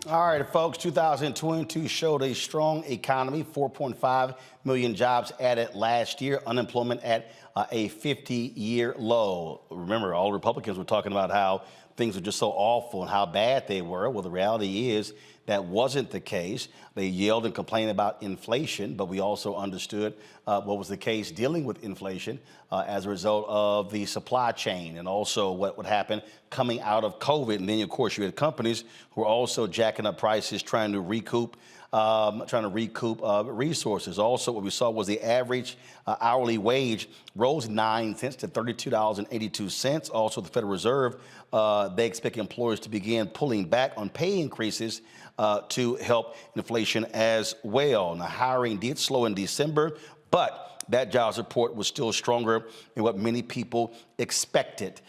All right, folks, 2022 showed a strong economy, 4.5 million jobs added last year, unemployment at a 50-year low. Remember, all Republicans were talking about how things were just so awful and how bad they were. Well, the reality is that wasn't the case. They yelled and complained about inflation, but we also understood what was the case dealing with inflation as a result of the supply chain and also what would happen coming out of COVID. And then, of course, you had companies who are also jacking up prices, trying to recoup resources. Also, what we saw was the average hourly wage rose 9 cents to $32.82. Also, the Federal Reserve, they expect employers to begin pulling back on pay increases to help inflation as well. Now, hiring did slow in December, but that jobs report was still stronger than what many people expected.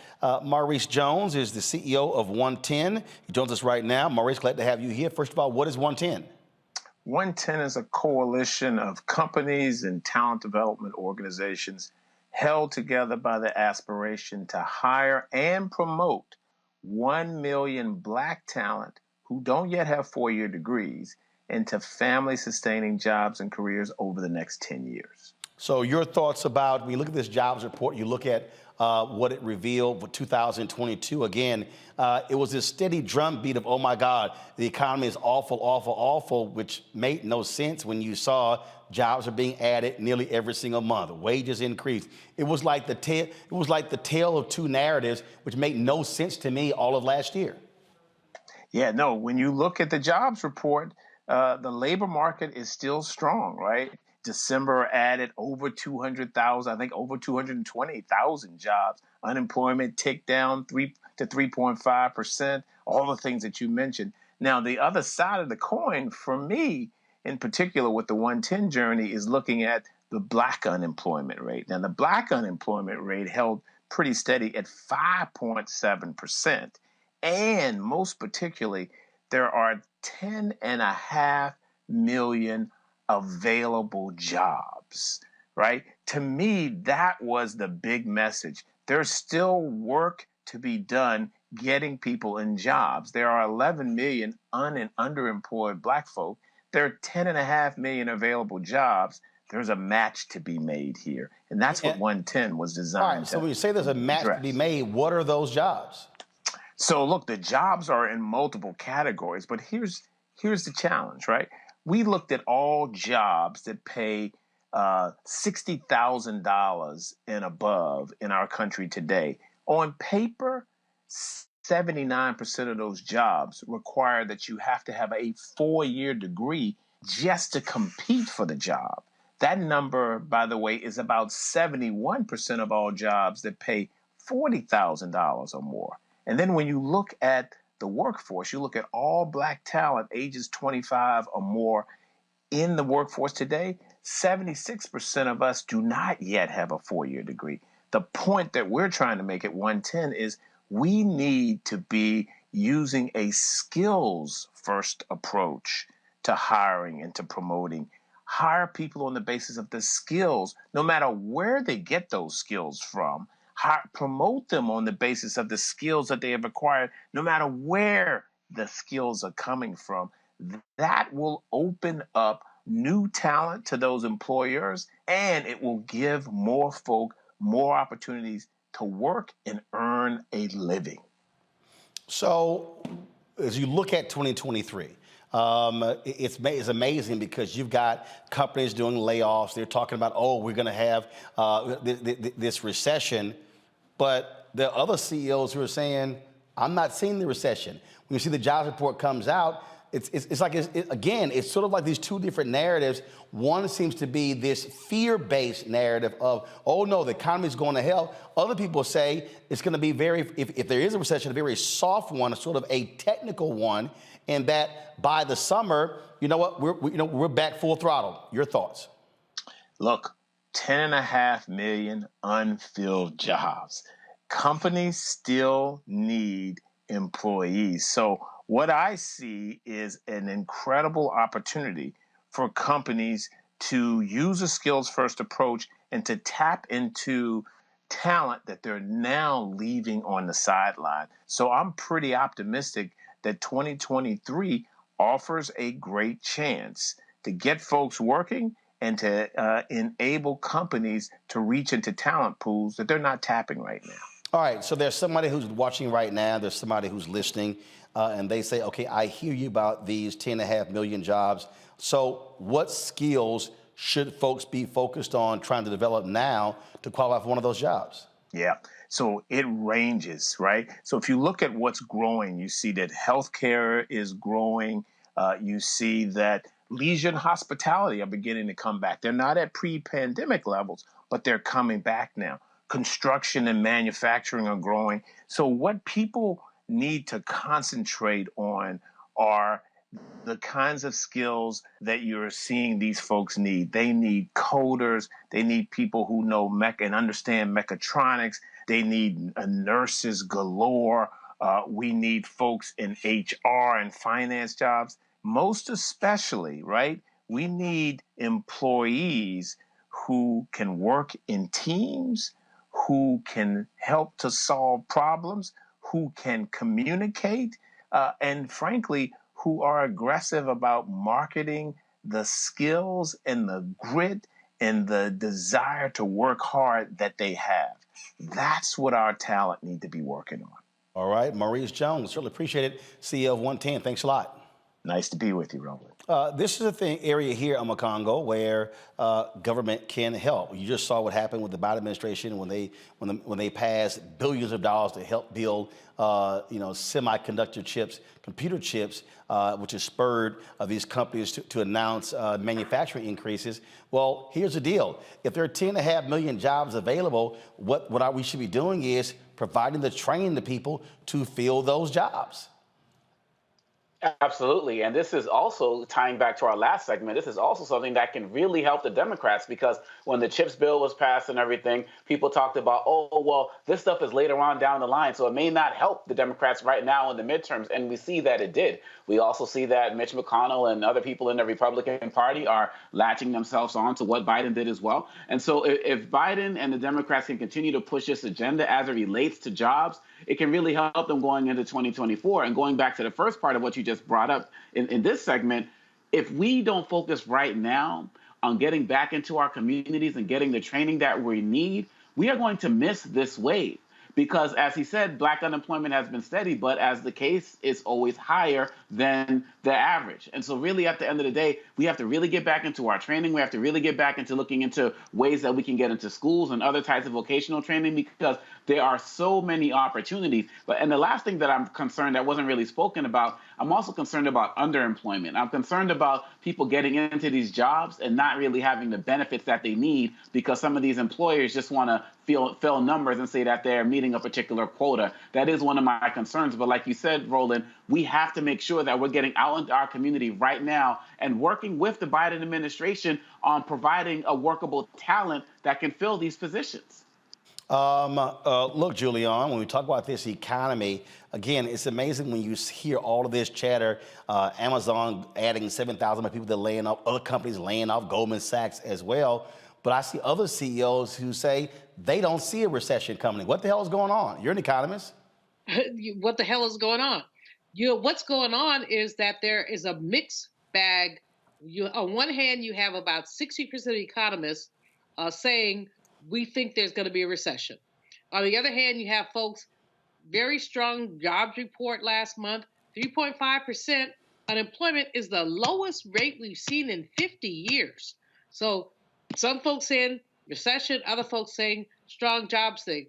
Maurice Jones is the CEO of 110. He joins us right now. Maurice, glad to have you here. First of all, what is 110? 110 is a coalition of companies and talent development organizations held together by the aspiration to hire and promote 1 million Black talent who don't yet have four-year degrees into family-sustaining jobs and careers over the next 10 years. So your thoughts about, when you look at this jobs report, you look at what it revealed for 2022. Again, it was this steady drumbeat of, oh my God, the economy is awful, awful, awful, which made no sense when you saw jobs are being added nearly every single month. Wages increased. It was like the tale of two narratives, which made no sense to me all of last year. Yeah, no, when you look at the jobs report, the labor market is still strong, right? December added over 200,000, I think over 220,000 jobs. Unemployment ticked down 3.5%, all the things that you mentioned. Now, the other side of the coin, for me, in particular with the 110 journey, is looking at the Black unemployment rate. Now, the Black unemployment rate held pretty steady at 5.7%. And most particularly, there are 10.5 million available jobs, right? To me, that was the big message. There's still work to be done getting people in jobs. There are 11 million and underemployed Black folk. There are 10.5 million available jobs. There's a match to be made here. And that's what 110 was designed All right, so when you say there's a match to be made, what are those jobs? So look, the jobs are in multiple categories, but here's the challenge, right? We looked at all jobs that pay $60,000 and above in our country today. On paper, 79% of those jobs require that you have to have a four-year degree just to compete for the job. That number, by the way, is about 71% of all jobs that pay $40,000 or more. And then when you look at the workforce, you look at all Black talent ages 25 or more in the workforce today, 76% of us do not yet have a four-year degree. The point that we're trying to make at 110 is we need to be using a skills-first approach to hiring and to promoting. Hire people on the basis of the skills, no matter where they get those skills from. Promote them on the basis of the skills that they have acquired, no matter where the skills are coming from. That will open up new talent to those employers, and it will give more folk more opportunities to work and earn a living. So as you look at 2023, it's amazing because you've got companies doing layoffs. They're talking about, oh, we're going to have this recession. But there are other CEOs who are saying, I'm not seeing the recession. When you see the jobs report comes out, it's like, it's sort of like these two different narratives. One seems to be this fear-based narrative of, oh, no, the economy is going to hell. Other people say it's going to be if there is a recession, a very soft one, a sort of a technical one, and that by the summer, you know what, we're back full throttle. Your thoughts? Look, 10.5 million unfilled jobs. Companies still need employees. So what I see is an incredible opportunity for companies to use a skills-first approach and to tap into talent that they're now leaving on the sideline. So I'm pretty optimistic that 2023 offers a great chance to get folks working and to enable companies to reach into talent pools that they're not tapping right now. All right, so there's somebody who's watching right now, there's somebody who's listening, and they say, okay, I hear you about these 10.5 million jobs. So what skills should folks be focused on trying to develop now to qualify for one of those jobs? Yeah. So it ranges, right? So if you look at what's growing, you see that healthcare is growing. You see that leisure and hospitality are beginning to come back. They're not at pre-pandemic levels, but they're coming back now. Construction and manufacturing are growing. So what people need to concentrate on are the kinds of skills that you're seeing these folks need. They need coders. They need people who know and understand mechatronics. They need nurses galore. We need folks in HR and finance jobs. Most especially, right? We need employees who can work in teams, who can help to solve problems, who can communicate, and frankly, who are aggressive about marketing the skills and the grit and the desire to work hard that they have. That's what our talent need to be working on. All right, Maurice Jones, certainly appreciate it. CEO of 110, thanks a lot. Nice to be with you, Roland. This is area here in Congo where government can help. You just saw what happened with the Biden administration when they passed billions of dollars to help build semiconductor chips, computer chips, which has spurred these companies to announce manufacturing increases. Well, here's the deal: if there are 10.5 million jobs available, what we should be doing is providing the training to people to fill those jobs. Absolutely. And this is also tying back to our last segment. This is also something that can really help the Democrats, because when the CHIPS bill was passed and everything, people talked about, oh, well, this stuff is later on down the line, so it may not help the Democrats right now in the midterms. And we see that it did. We also see that Mitch McConnell and other people in the Republican Party are latching themselves on to what Biden did as well. And so if Biden and the Democrats can continue to push this agenda as it relates to jobs, it can really help them going into 2024. And going back to the first part of what you just brought up in this segment, if we don't focus right now on getting back into our communities and getting the training that we need, we are going to miss this wave. Because as he said, Black unemployment has been steady, but as the case, it's always higher than the average. And so really at the end of the day, we have to really get back into our training. We have to really get back into looking into ways that we can get into schools and other types of vocational training, because there are so many opportunities. And the last thing that I'm concerned that wasn't really spoken about, I'm also concerned about underemployment. I'm concerned about people getting into these jobs and not really having the benefits that they need, because some of these employers just want to fill numbers and say that they're meeting a particular quota. That is one of my concerns. But like you said, Roland, we have to make sure that we're getting out into our community right now and working with the Biden administration on providing a workable talent that can fill these positions. Look, Julian, when we talk about this economy, again, it's amazing when you hear all of this chatter. Amazon adding 7,000 people, they're laying off, other companies laying off, Goldman Sachs as well. But I see other CEOs who say they don't see a recession coming. What the hell is going on? You're an economist. What the hell is going on? What's going on is that there is a mixed bag. On one hand, you have about 60% of economists saying we think there's going to be a recession. On the other hand, you have folks, very strong jobs report last month, 3.5% unemployment is the lowest rate we've seen in 50 years. So some folks saying recession, other folks saying strong jobs thing.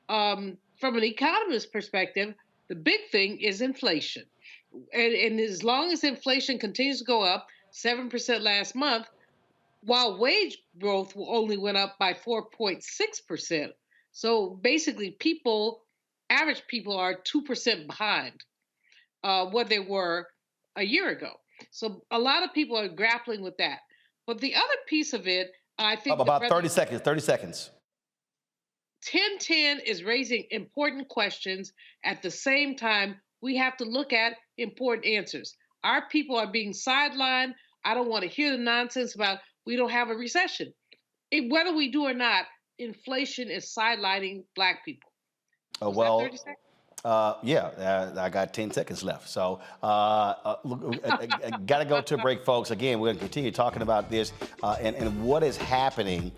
From an economist perspective, the big thing is inflation. And as long as inflation continues to go up, 7% last month, while wage growth only went up by 4.6%. So basically average people are 2% behind what they were a year ago. So a lot of people are grappling with that. But the other piece of it, I think— About 30 seconds. 1010 is raising important questions. At the same time, we have to look at important answers. Our people are being sidelined. I don't want to hear the nonsense about we don't have a recession. Whether we do or not, inflation is sidelining Black people. I got 10 seconds left. So got to go to a break, folks. Again, we're going to continue talking about this and what is happening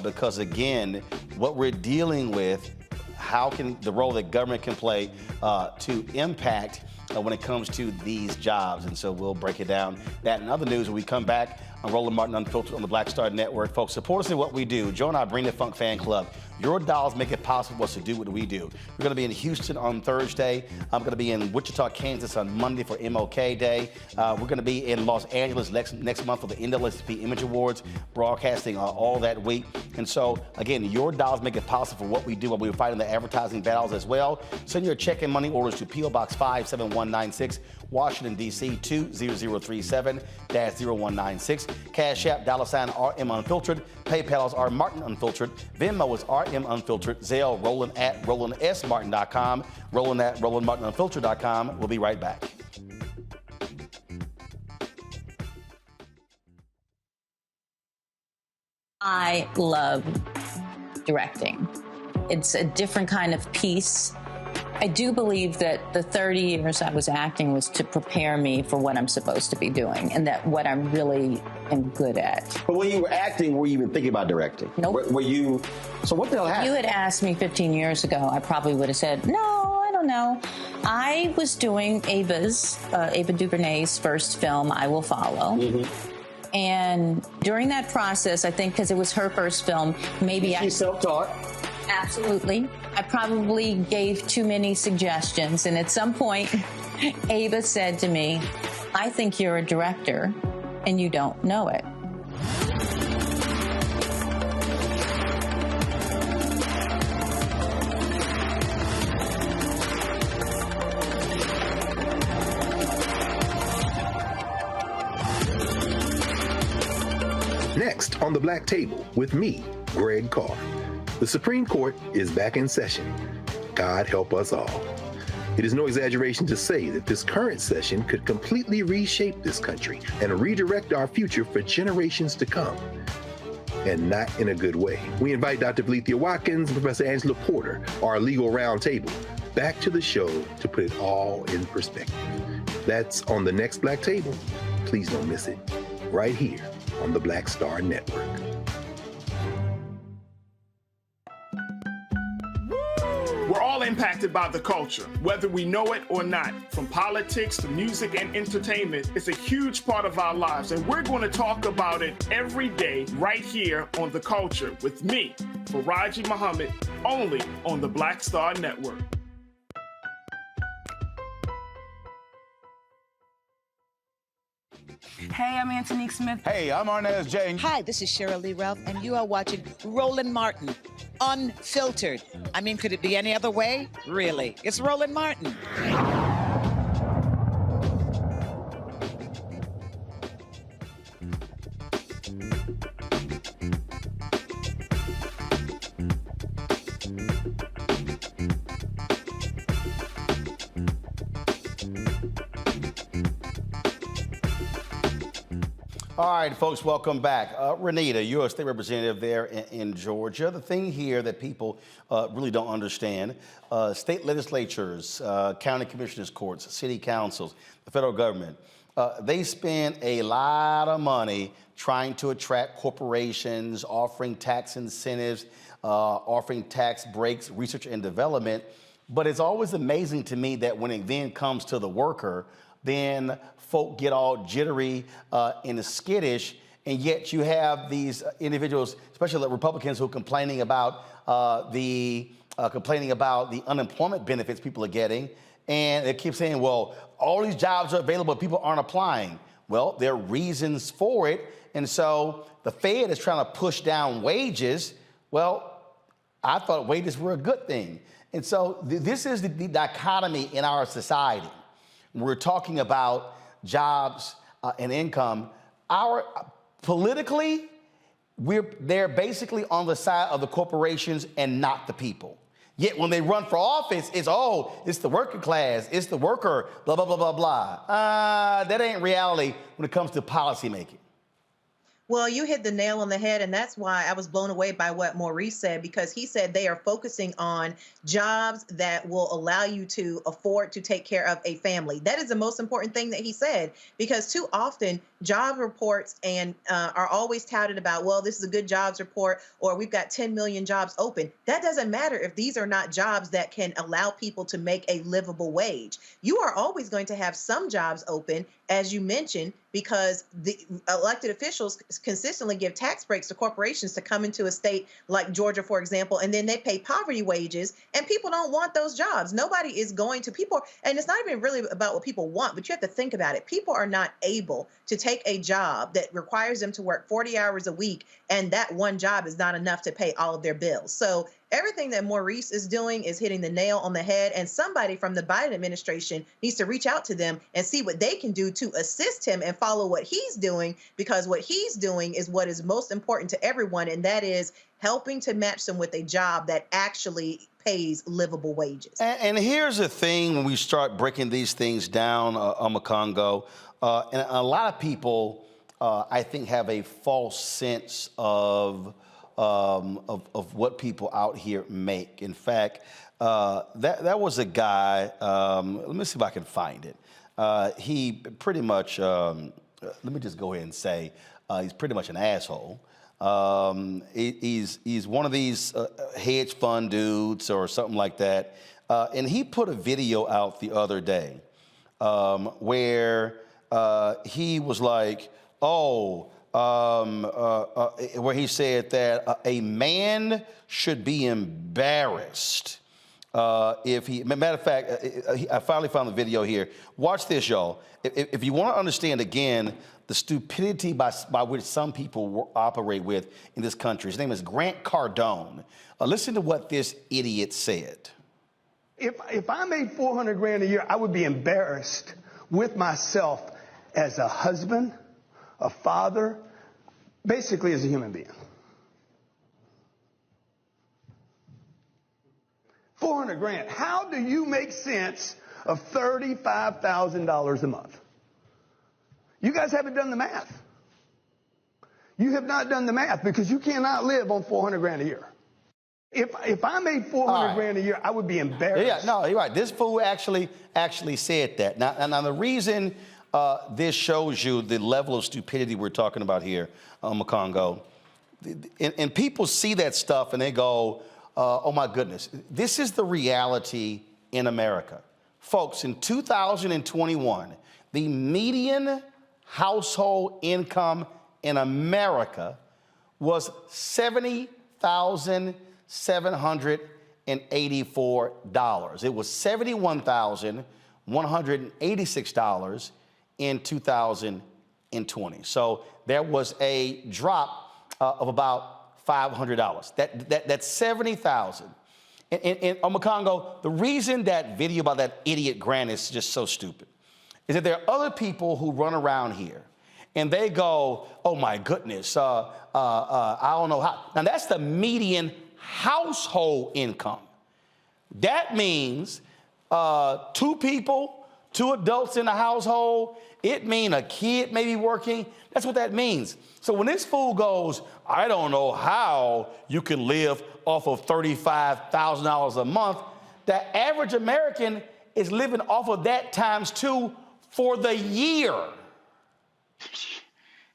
because, again, what we're dealing with, how can the role that government can play to impact when it comes to these jobs. And so we'll break it down. That and other news when we come back on Roland Martin Unfiltered on the Black Star Network. Folks, support us in what we do. Join our Bring the Funk fan club. Your dollars make it possible for us to do what we do. We're going to be in Houston on Thursday. I'm going to be in Wichita, Kansas on Monday for MLK Day. We're going to be in Los Angeles next month for the NAACP Image Awards, broadcasting all that week. And so, again, your dollars make it possible for what we do while we're fighting the advertising battles as well. Send your check and money orders to P.O. Box 57196, Washington, D.C. 20037-0196. Cash App, $RM Unfiltered. PayPal is R Martin Unfiltered. Venmo is RM Unfiltered. Zelle, Roland at RolandSMartin.com. Roland at RolandMartinUnfiltered.com. We'll be right back. I love directing. It's a different kind of piece. I do believe that the 30 years I was acting was to prepare me for what I'm supposed to be doing and that what I'm really am good at. But when you were acting, were you even thinking about directing? Nope. Were you? So what the hell happened? You had asked me 15 years ago, I probably would have said, no, I don't know. I was doing Ava DuVernay's first film, I Will Follow. Mm-hmm. And during that process, I think because it was her first film, maybe She's self-taught. Absolutely. I probably gave too many suggestions. And at some point, Ava said to me, I think you're a director and you don't know it. Next on the Black Table with me, Greg Carr. The Supreme Court is back in session. God help us all. It is no exaggeration to say that this current session could completely reshape this country and redirect our future for generations to come. And not in a good way. We invite Dr. Valethia Watkins and Professor Angela Porter, our legal roundtable, back to the show to put it all in perspective. That's on the next Black Table. Please don't miss it. Right here on the Black Star Network. We're all impacted by the culture, whether we know it or not. From politics to music and entertainment, it's a huge part of our lives, and we're going to talk about it every day right here on The Culture with me, Faraji Muhammad, only on the Black Star Network. Hey, I'm Antonique Smith. Hey, I'm Arnaz J. Hi, this is Cheryl Lee Ralph, and you are watching Roland Martin, Unfiltered. I mean, could it be any other way? Really? It's Roland Martin. All right, folks, welcome back. Renita, you're a state representative there in Georgia. The thing here that people really don't understand, state legislatures, county commissioners' courts, city councils, the federal government, they spend a lot of money trying to attract corporations, offering tax incentives, offering tax breaks, research and development. But it's always amazing to me that when it then comes to the worker, then folk get all jittery and skittish, and yet you have these individuals, especially the Republicans, who are complaining about the unemployment benefits people are getting, and they keep saying, well, all these jobs are available, people aren't applying. Well, there are reasons for it, and so the Fed is trying to push down wages. Well, I thought wages were a good thing, and so this is the dichotomy in our society. We're talking about jobs and income. Politically, they're basically on the side of the corporations and not the people. Yet when they run for office, it's the working class, it's the worker, blah, blah, blah, blah, blah. That ain't reality when it comes to policymaking. Well, you hit the nail on the head, and that's why I was blown away by what Maurice said, because he said they are focusing on jobs that will allow you to afford to take care of a family. That is the most important thing that he said, because too often job reports are always touted about, well, this is a good jobs report, or we've got 10 million jobs open. That doesn't matter if these are not jobs that can allow people to make a livable wage. You are always going to have some jobs open, as you mentioned, because the elected officials consistently give tax breaks to corporations to come into a state like Georgia, for example, and then they pay poverty wages, and people don't want those jobs. Nobody is going to, people, and it's not even really about what people want, but you have to think about it. People are not able to take a job that requires them to work 40 hours a week, and that one job is not enough to pay all of their bills. So everything that Maurice is doing is hitting the nail on the head, and somebody from the Biden administration needs to reach out to them and see what they can do to assist him and follow what he's doing, because what he's doing is what is most important to everyone, and that is helping to match them with a job that actually pays livable wages. And here's the thing when we start breaking these things down, Omekongo, and a lot of people, I think, have a false sense of what people out here make. In fact, that was a guy, let me see if I can find it. He pretty much, let me just go ahead and say, he's pretty much an asshole. He's one of these hedge fund dudes or something like that. And he put a video out the other day where he was like, where he said that a man should be embarrassed if he, matter of fact, I finally found the video here. Watch this, y'all. If you want to understand, again, the stupidity by which some people operate with in this country. His name is Grant Cardone. Listen to what this idiot said. If I made $400 grand a year, I would be embarrassed with myself as a husband, a father, basically as a human being. $400 grand. How do you make sense of $35,000 a month? You guys haven't done the math. You have not done the math, because you cannot live on $400 grand a year. If I made $400 grand a year, I would be embarrassed. Yeah, no, you're right. This fool actually said that. Now the reason this shows you the level of stupidity we're talking about here, Omekongo, and people see that stuff and they go, oh my goodness, this is the reality in America. Folks, in 2021, the median household income in America was $70,784. It was $71,186 in 2020. So there was a drop of about $500. That's 70,000. And Omekongo, the reason that video about that idiot Grant is just so stupid is that there are other people who run around here and they go, oh my goodness, I don't know how. Now that's the median household income. That means 2 people, 2 adults in a household. It means a kid may be working. That's what that means. So when this fool goes, I don't know how you can live off of $35,000 a month, the average American is living off of that times 2 for the year.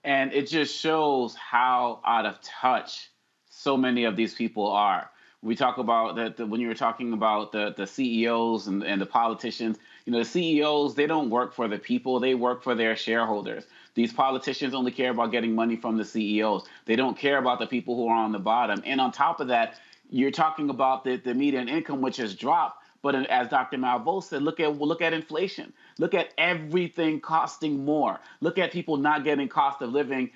And it just shows how out of touch so many of these people are. We talk about that when you were talking about the CEOs and the politicians, you know, the CEOs, they don't work for the people, they work for their shareholders. These politicians only care about getting money from the CEOs. They don't care about the people who are on the bottom. And on top of that, you're talking about the median income, which has dropped. But as Dr. Malveaux said, look at inflation. Look at everything costing more. Look at people not getting cost of living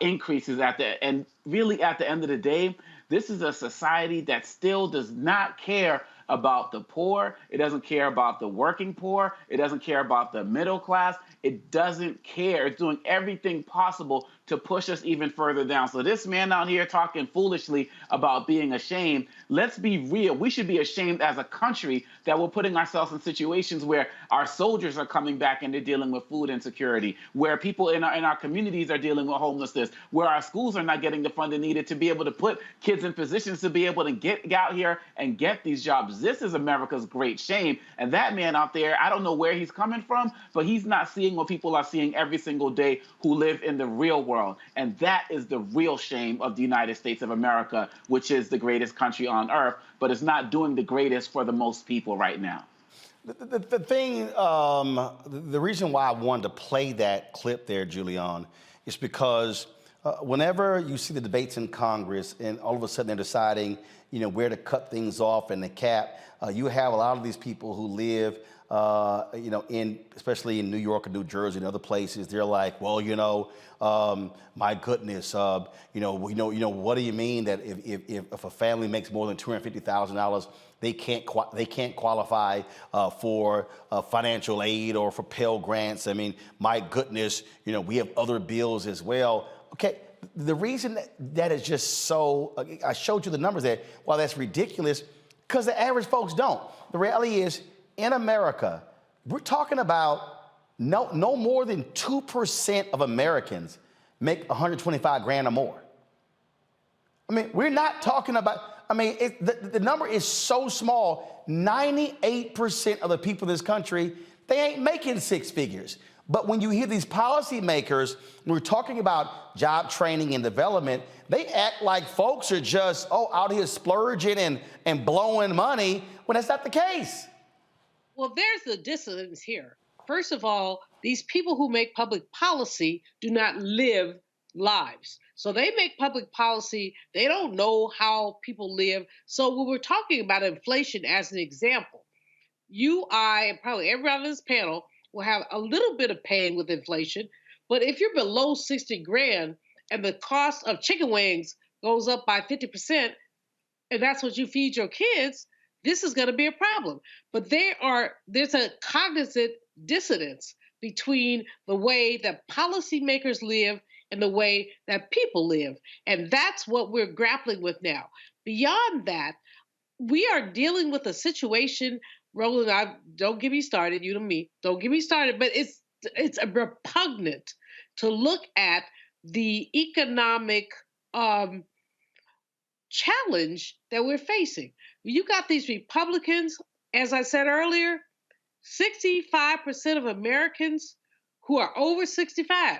increases and really at the end of the day, this is a society that still does not care about the poor. It doesn't care about the working poor. It doesn't care about the middle class. It doesn't care. It's doing everything possible to push us even further down. So this man out here talking foolishly about being ashamed, let's be real. We should be ashamed as a country that we're putting ourselves in situations where our soldiers are coming back and they're dealing with food insecurity, where people in our communities are dealing with homelessness, where our schools are not getting the funding needed to be able to put kids in positions to be able to get out here and get these jobs. This is America's great shame. And that man out there, I don't know where he's coming from, but he's not seeing what people are seeing every single day who live in the real world. And that is the real shame of the United States of America, which is the greatest country on earth, but it's not doing the greatest for the most people right now. The thing, the reason why I wanted to play that clip there, Julian, is because Whenever you see the debates in Congress and all of a sudden they're deciding, where to cut things off and the cap, you have a lot of these people who live, especially in New York and New Jersey and other places. They're like, well, my goodness, what do you mean that if a family makes more than $250,000, they can't qualify for financial aid or for Pell Grants? I mean, my goodness, we have other bills as well. Okay, the reason that is just so, I showed you the numbers there, well, that's ridiculous, because the average folks don't. The reality is, in America, we're talking about no more than 2% of Americans make $125,000 or more. I mean, we're not talking about, the number is so small, 98% of the people in this country, they ain't making six figures. But when you hear these policymakers, we're talking about job training and development, they act like folks are just, out here splurging and blowing money, when that's not the case. Well, there's a dissonance here. First of all, these people who make public policy do not live lives. So they make public policy, they don't know how people live. So when we're talking about inflation as an example, you, I, and probably everyone on this panel will have a little bit of pain with inflation, but if you're below 60 grand and the cost of chicken wings goes up by 50%, and that's what you feed your kids, this is going to be a problem. But there's a cognizant dissonance between the way that policymakers live and the way that people live. And that's what we're grappling with now. Beyond that, we are dealing with a situation, Roland, don't get me started, you and me, don't get me started, but it's repugnant to look at the economic challenge that we're facing. You got these Republicans, as I said earlier, 65% of Americans who are over 65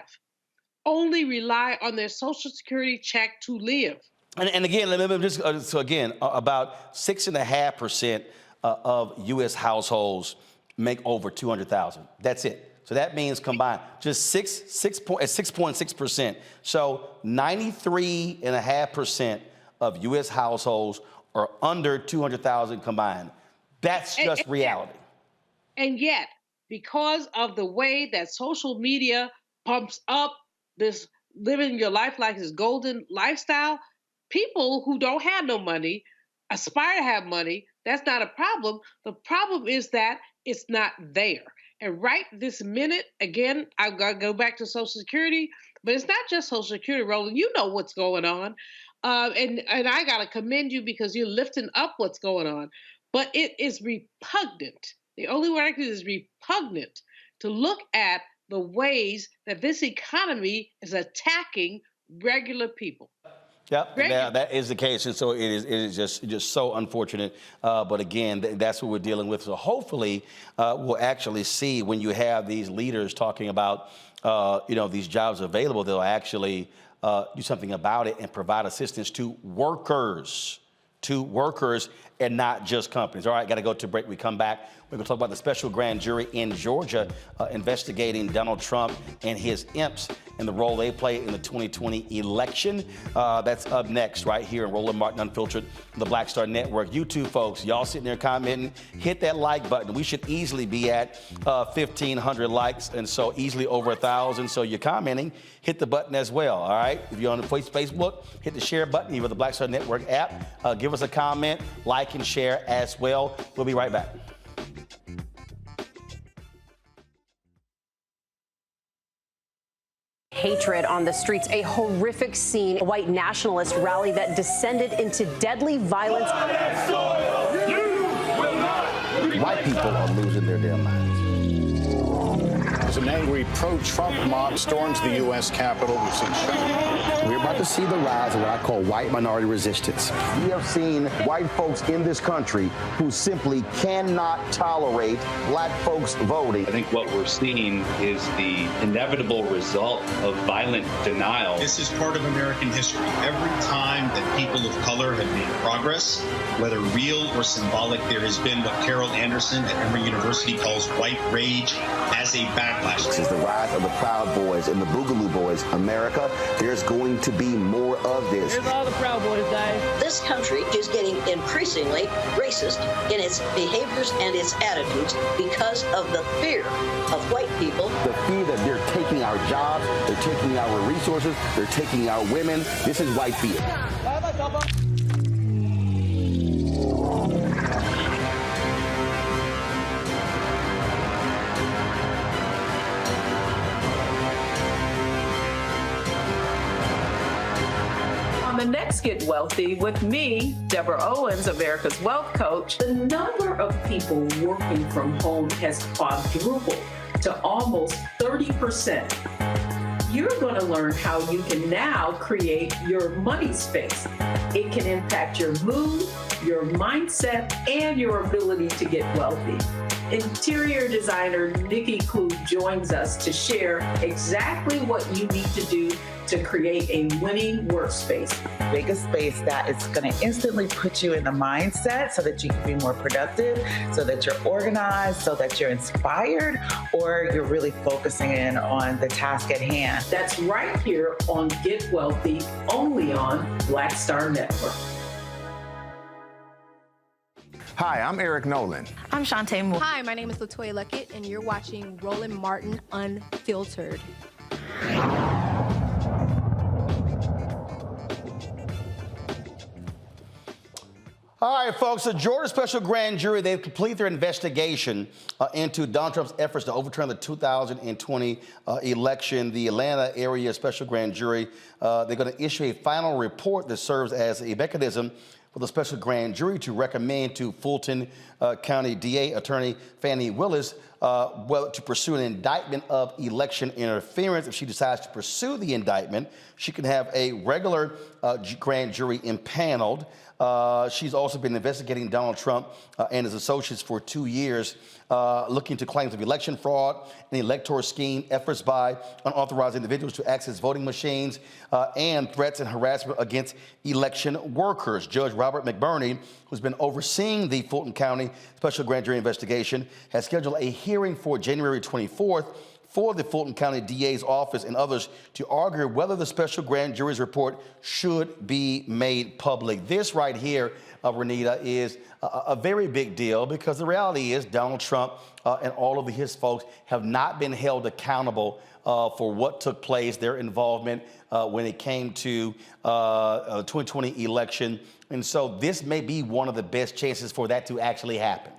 only rely on their Social Security check to live. And again, let me just, about 6.5% of U.S. households make over $200,000. That's it. So that means combined, just 6.6%. So 93.5% of U.S. households are under $200,000 combined. That's just reality. And yet, because of the way that social media pumps up this living your life like this golden lifestyle, people who don't have no money aspire to have money. That's not a problem. The problem is that it's not there. And right this minute, again, I've got to go back to Social Security, but it's not just Social Security, Roland. You know what's going on. And I got to commend you because you're lifting up what's going on. But it is repugnant. The only word I can use is repugnant to look at the ways that this economy is attacking regular people. Yep, that is the case, and so it is just so unfortunate. But again, that's what we're dealing with. So hopefully, we'll actually see when you have these leaders talking about, these jobs available, they'll actually do something about it and provide assistance to workers, and not just companies. All right, got to go to break. We come back. We're going to talk about the special grand jury in Georgia investigating Donald Trump and his imps and the role they played in the 2020 election. That's up next right here in Roland Martin Unfiltered, the Black Star Network. You too, folks, y'all sitting there commenting, hit that like button. We should easily be at 1,500 likes, and so easily over 1,000. So you're commenting, hit the button as well, all right? If you're on Facebook, hit the share button. You have the Black Star Network app. Give us a comment, like, and share as well. We'll be right back. Hatred on the streets, a horrific scene, a white nationalist rally that descended into deadly violence. White people are losing their damn minds. As an angry pro-Trump mob storms the U.S. Capitol, we've seen shooting. We're about to see the rise of what I call white minority resistance. We have seen white folks in this country who simply cannot tolerate black folks voting. I think what we're seeing is the inevitable result of violent denial. This is part of American history. Every time that people of color have made progress, whether real or symbolic, there has been what Carol Anderson at Emory University calls white rage as a backdrop. last This year. is the rise of the Proud Boys and the Boogaloo Boys. America, there's going to be more of this. Here's all the Proud Boys, guys. This country is getting increasingly racist in its behaviors and its attitudes because of the fear of white people. The fear that they're taking our jobs, they're taking our resources, they're taking our women. This is white fear. On the next Get Wealthy with me, Deborah Owens, America's Wealth Coach, the number of people working from home has quadrupled to almost 30%. You're going to learn how you can now create your money space. It can impact your mood, your mindset, and your ability to get wealthy. Interior designer Nikki Klug joins us to share exactly what you need to do to create a winning workspace. Make a space that is going to instantly put you in the mindset so that you can be more productive, so that you're organized, so that you're inspired, or you're really focusing in on the task at hand. That's right here on Get Wealthy, only on Black Star Network. Hi, I'm Eric Nolan. I'm Shantae Moore. Hi, my name is LaToya Luckett, and you're watching Roland Martin Unfiltered. All right, folks, the Georgia Special Grand Jury, they've completed their investigation into Donald Trump's efforts to overturn the 2020 election. The Atlanta area Special Grand Jury, they're going to issue a final report that serves as a mechanism for the Special Grand Jury to recommend to Fulton County DA Attorney Fannie Willis to pursue an indictment of election interference. If she decides to pursue the indictment, she can have a regular grand jury impaneled. She's also been investigating Donald Trump and his associates for 2 years, looking into claims of election fraud and electoral scheme, efforts by unauthorized individuals to access voting machines, and threats and harassment against election workers. Judge Robert McBurney, who's been overseeing the Fulton County Special Grand Jury investigation, has scheduled a hearing for January 24th for the Fulton County DA's office and others to argue whether the special grand jury's report should be made public. This right here, Renita, is a very big deal because the reality is Donald Trump and all of his folks have not been held accountable for what took place, their involvement when it came to the 2020 election. And so this may be one of the best chances for that to actually happen.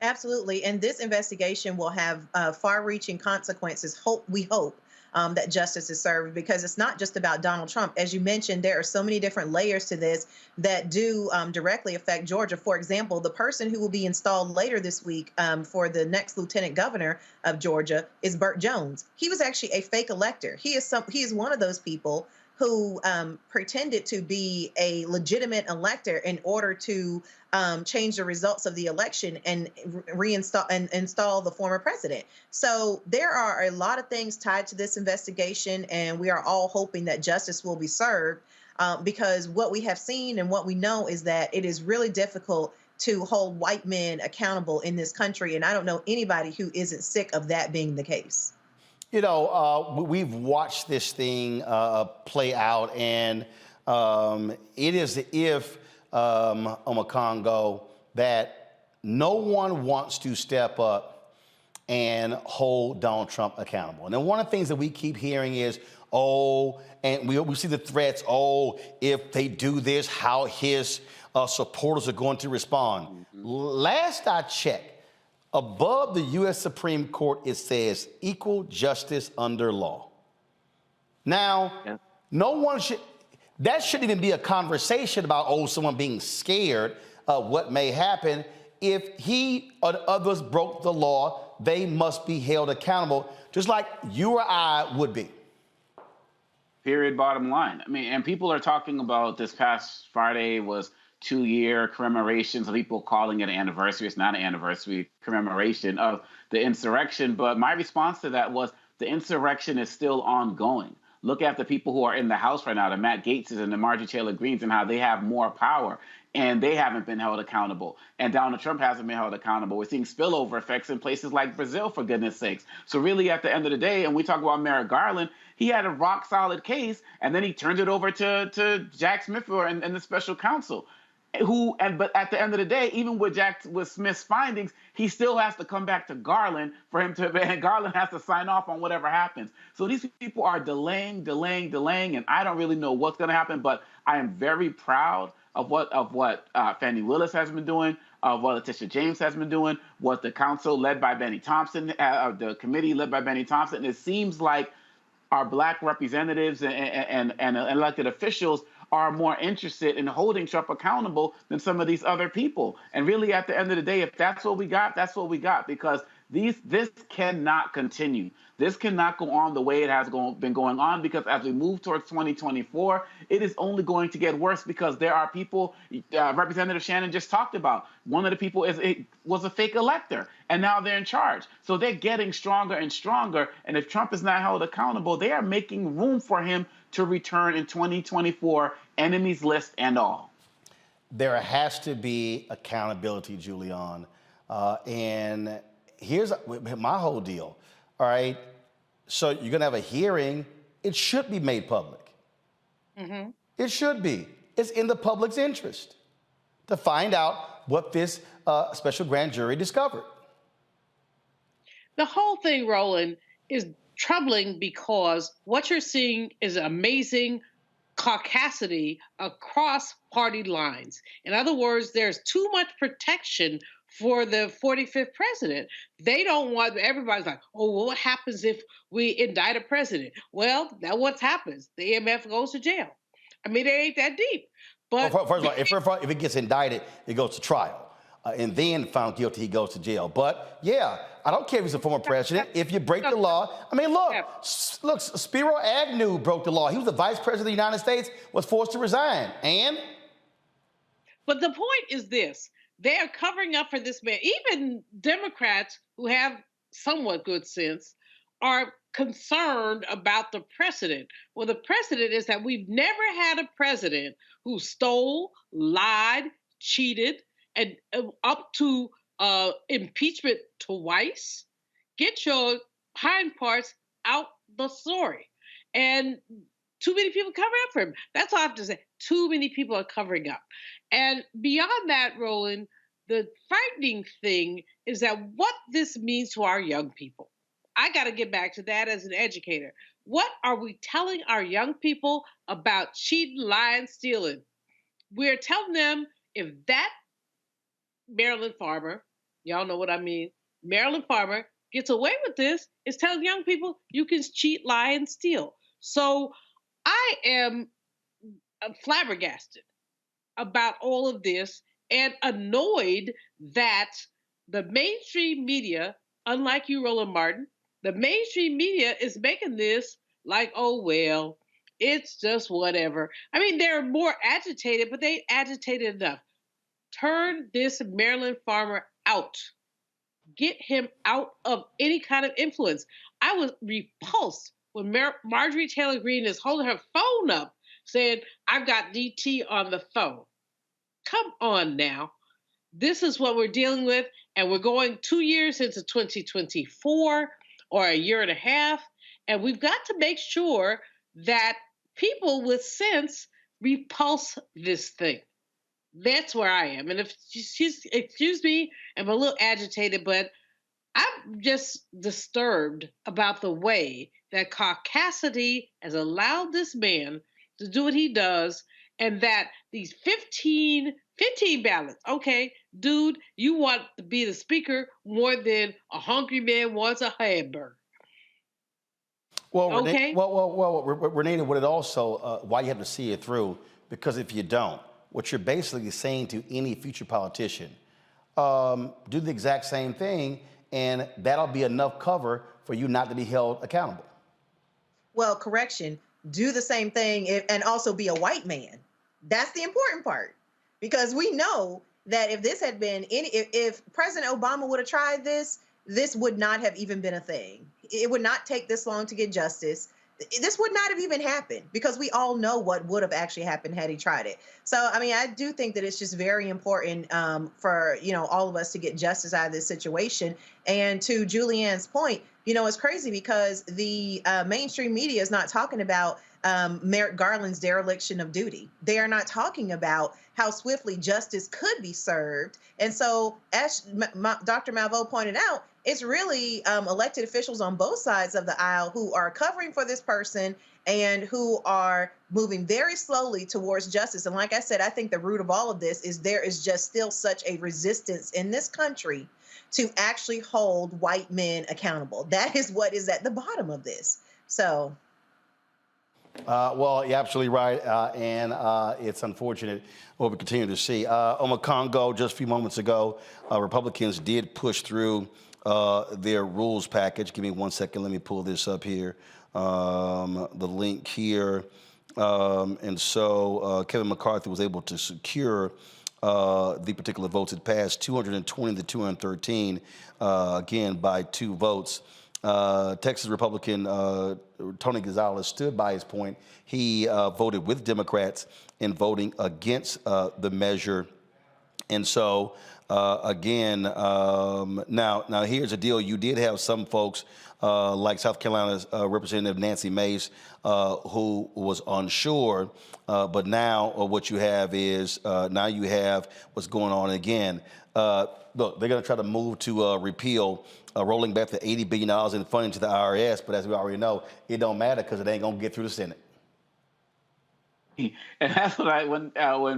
Absolutely. And this investigation will have far-reaching consequences, we hope, that justice is served, because it's not just about Donald Trump. As you mentioned, there are so many different layers to this that do directly affect Georgia. For example, the person who will be installed later this week for the next lieutenant governor of Georgia is Burt Jones. He was actually a fake elector. He is one of those people who pretended to be a legitimate elector in order to change the results of the election and reinstall and install the former president. So there are a lot of things tied to this investigation, and we are all hoping that justice will be served, because what we have seen and what we know is that it is really difficult to hold white men accountable in this country. And I don't know anybody who isn't sick of that being the case. You know, we've watched this thing play out, and it is as if, Omakongo, that no one wants to step up and hold Donald Trump accountable. And then one of the things that we keep hearing is, and we see the threats, if they do this, how his supporters are going to respond. Last I checked, above the U.S. Supreme Court, it says equal justice under law. Now, that shouldn't even be a conversation about, someone being scared of what may happen. If he or others broke the law, they must be held accountable, just like you or I would be. Period, bottom line. I mean, and people are talking about this past Friday was 2-year commemoration, so people calling it an anniversary. It's not an anniversary, commemoration of the insurrection. But my response to that was the insurrection is still ongoing. Look at the people who are in the House right now, the Matt Gaetzes and the Marjorie Taylor Greenes, and how they have more power. and they haven't been held accountable. And Donald Trump hasn't been held accountable. We're seeing spillover effects in places like Brazil, for goodness sakes. So really, at the end of the day, and we talk about Merrick Garland, he had a rock-solid case, and then he turned it over to Jack Smith and the special counsel. But at the end of the day, even with Smith's findings, he still has to come back to Garland and Garland has to sign off on whatever happens. So these people are delaying, and I don't really know what's going to happen. But I am very proud of what Fannie Willis has been doing, of what Letitia James has been doing, what the council led by Benny Thompson, the committee led by Benny Thompson. And it seems like our Black representatives and elected officials are more interested in holding Trump accountable than some of these other people. And really, at the end of the day, if that's what we got, that's what we got, because this cannot continue. This cannot go on the way it has been going on, because as we move towards 2024, it is only going to get worse, because there are people, Representative Shannon just talked about, one of the people was a fake elector, and now they're in charge. So they're getting stronger and stronger, and if Trump is not held accountable, they are making room for him to return in 2024, enemies list and all. There has to be accountability, Julian. And here's my whole deal. All right. So you're going to have a hearing. It should be made public. Mm-hmm. It should be. It's in the public's interest to find out what this special grand jury discovered. The whole thing, Roland, is troubling because what you're seeing is amazing caucasity across party lines. In other words, there's too much protection for the 45th president. They don't want, everybody's like, oh, well, what happens if we indict a president? Well, that's what happens. The EMF goes to jail. I mean, it ain't that deep. But well, first of all, if it gets indicted, it goes to trial. And then found guilty, he goes to jail. But yeah, I don't care if he's a former president. If you break the law, I mean, look, Spiro Agnew broke the law. He was the vice president of the United States, was forced to resign. But the point is this. They are covering up for this man. Even Democrats who have somewhat good sense are concerned about the precedent. Well, the precedent is that we've never had a president who stole, lied, cheated, and up to impeachment twice. Get your hind parts out the story. And too many people covering up for him. That's all I have to say. Too many people are covering up. And beyond that, Roland, the frightening thing is that what this means to our young people. I got to get back to that as an educator. What are we telling our young people about cheating, lying, stealing? We're telling them if that Maryland farmer, y'all know what I mean, Maryland farmer gets away with this, it's telling young people you can cheat, lie, and steal. So I am flabbergasted about all of this and annoyed that the mainstream media, unlike you, Roland Martin, the mainstream media is making this like, oh, well, it's just whatever. I mean, they're more agitated, but they agitated enough. Turn this Maryland farmer out. Get him out of any kind of influence. I was repulsed when Marjorie Taylor Greene is holding her phone up saying, I've got DT on the phone. Come on now. This is what we're dealing with, and we're going 2 years into 2024 or a year and a half, and we've got to make sure that people with sense repulse this thing. That's where I am. And if excuse me, I'm a little agitated, but I'm just disturbed about the way that caucasity has allowed this man to do what he does, and that these 15 ballots, okay, dude, you want to be the speaker more than a hungry man wants a hamburger. Well, okay. Renee, what it also, why you have to see it through, because if you don't, what you're basically saying to any future politician, do the exact same thing, and that'll be enough cover for you not to be held accountable. Well, correction, do the same thing and also be a white man. That's the important part, because we know that if this had been if President Obama would have tried this would not have even been a thing. It would not take this long to get justice. this would not have even happened, because we all know what would have actually happened had he tried it. So, I mean, I do think that it's just very important for, all of us to get justice out of this situation. And to Julianne's point, it's crazy because the mainstream media is not talking about Merrick Garland's dereliction of duty. They are not talking about how swiftly justice could be served. And so, as Dr. Malveaux pointed out, it's really elected officials on both sides of the aisle who are covering for this person and who are moving very slowly towards justice. And like I said, I think the root of all of this is there is just still such a resistance in this country to actually hold white men accountable. That is what is at the bottom of this. So. Well, you're absolutely right, and it's unfortunate what we continue to see. On Congo, just a few moments ago, Republicans did push through their rules package. Give me 1 second. Let me pull this up here. The link here. And so Kevin McCarthy was able to secure the particular votes. It passed 220 to 213, again, by 2 votes. Texas Republican Tony Gonzalez stood by his point. He voted with Democrats in voting against the measure. And so, again, now here's the deal. You did have some folks like South Carolina's Representative Nancy Mace who was unsure. But now what you have is now you have what's going on again. Look, they're going to try to move to repeal rolling back the $80 billion in funding to the IRS. But as we already know, it don't matter because it ain't going to get through the Senate. And that's what when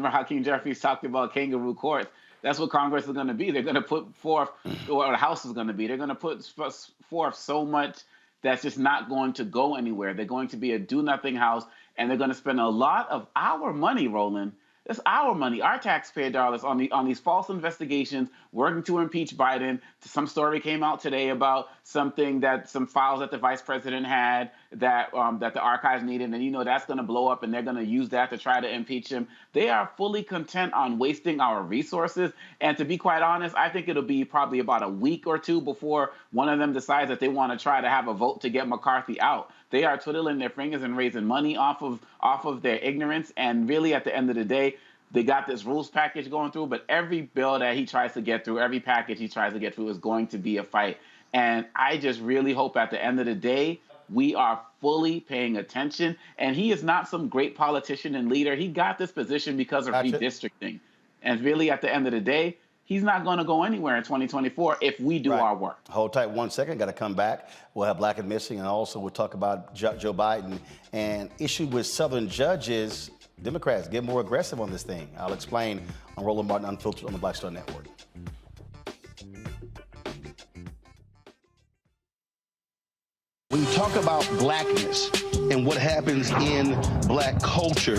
Hakeem Jeffries talked about kangaroo courts, that's what Congress is going to be. They're going to put forth, or the House is going to be, they're going to put forth so much that's just not going to go anywhere. They're going to be a do-nothing House, and they're going to spend a lot of our money, Roland. It's our money, our taxpayer dollars, on these false investigations, working to impeach Biden. Some story came out today about some files that the vice president had that the archives needed, and that's going to blow up, and they're going to use that to try to impeach him. They are fully content on wasting our resources, and to be quite honest, I think it'll be probably about a week or two before one of them decides that they want to try to have a vote to get McCarthy out. They are twiddling their fingers and raising money off of their ignorance. And really, at the end of the day, they got this rules package going through. But every bill that he tries to get through, every package he tries to get through is going to be a fight. And I just really hope at the end of the day, we are fully paying attention. And he is not some great politician and leader. He got this position because of redistricting. And really, at the end of the day, he's not going to go anywhere in 2024 if we do our work. Hold tight 1 second. Got to come back. We'll have Black and Missing, and also we'll talk about Joe Biden and issue with Southern judges. Democrats get more aggressive on this thing. I'll explain on Roland Martin Unfiltered on the Black Star Network. When you talk about blackness and what happens in black culture,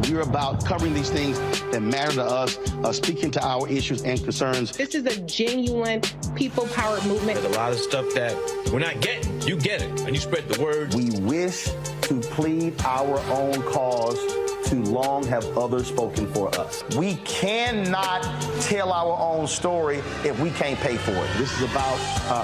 we're about covering these things that matter to us, speaking to our issues and concerns. This is a genuine people-powered movement. There's a lot of stuff that we're not getting. You get it, and you spread the word. We wish to plead our own cause. Too long have others spoken for us. We cannot tell our own story if we can't pay for it. This is about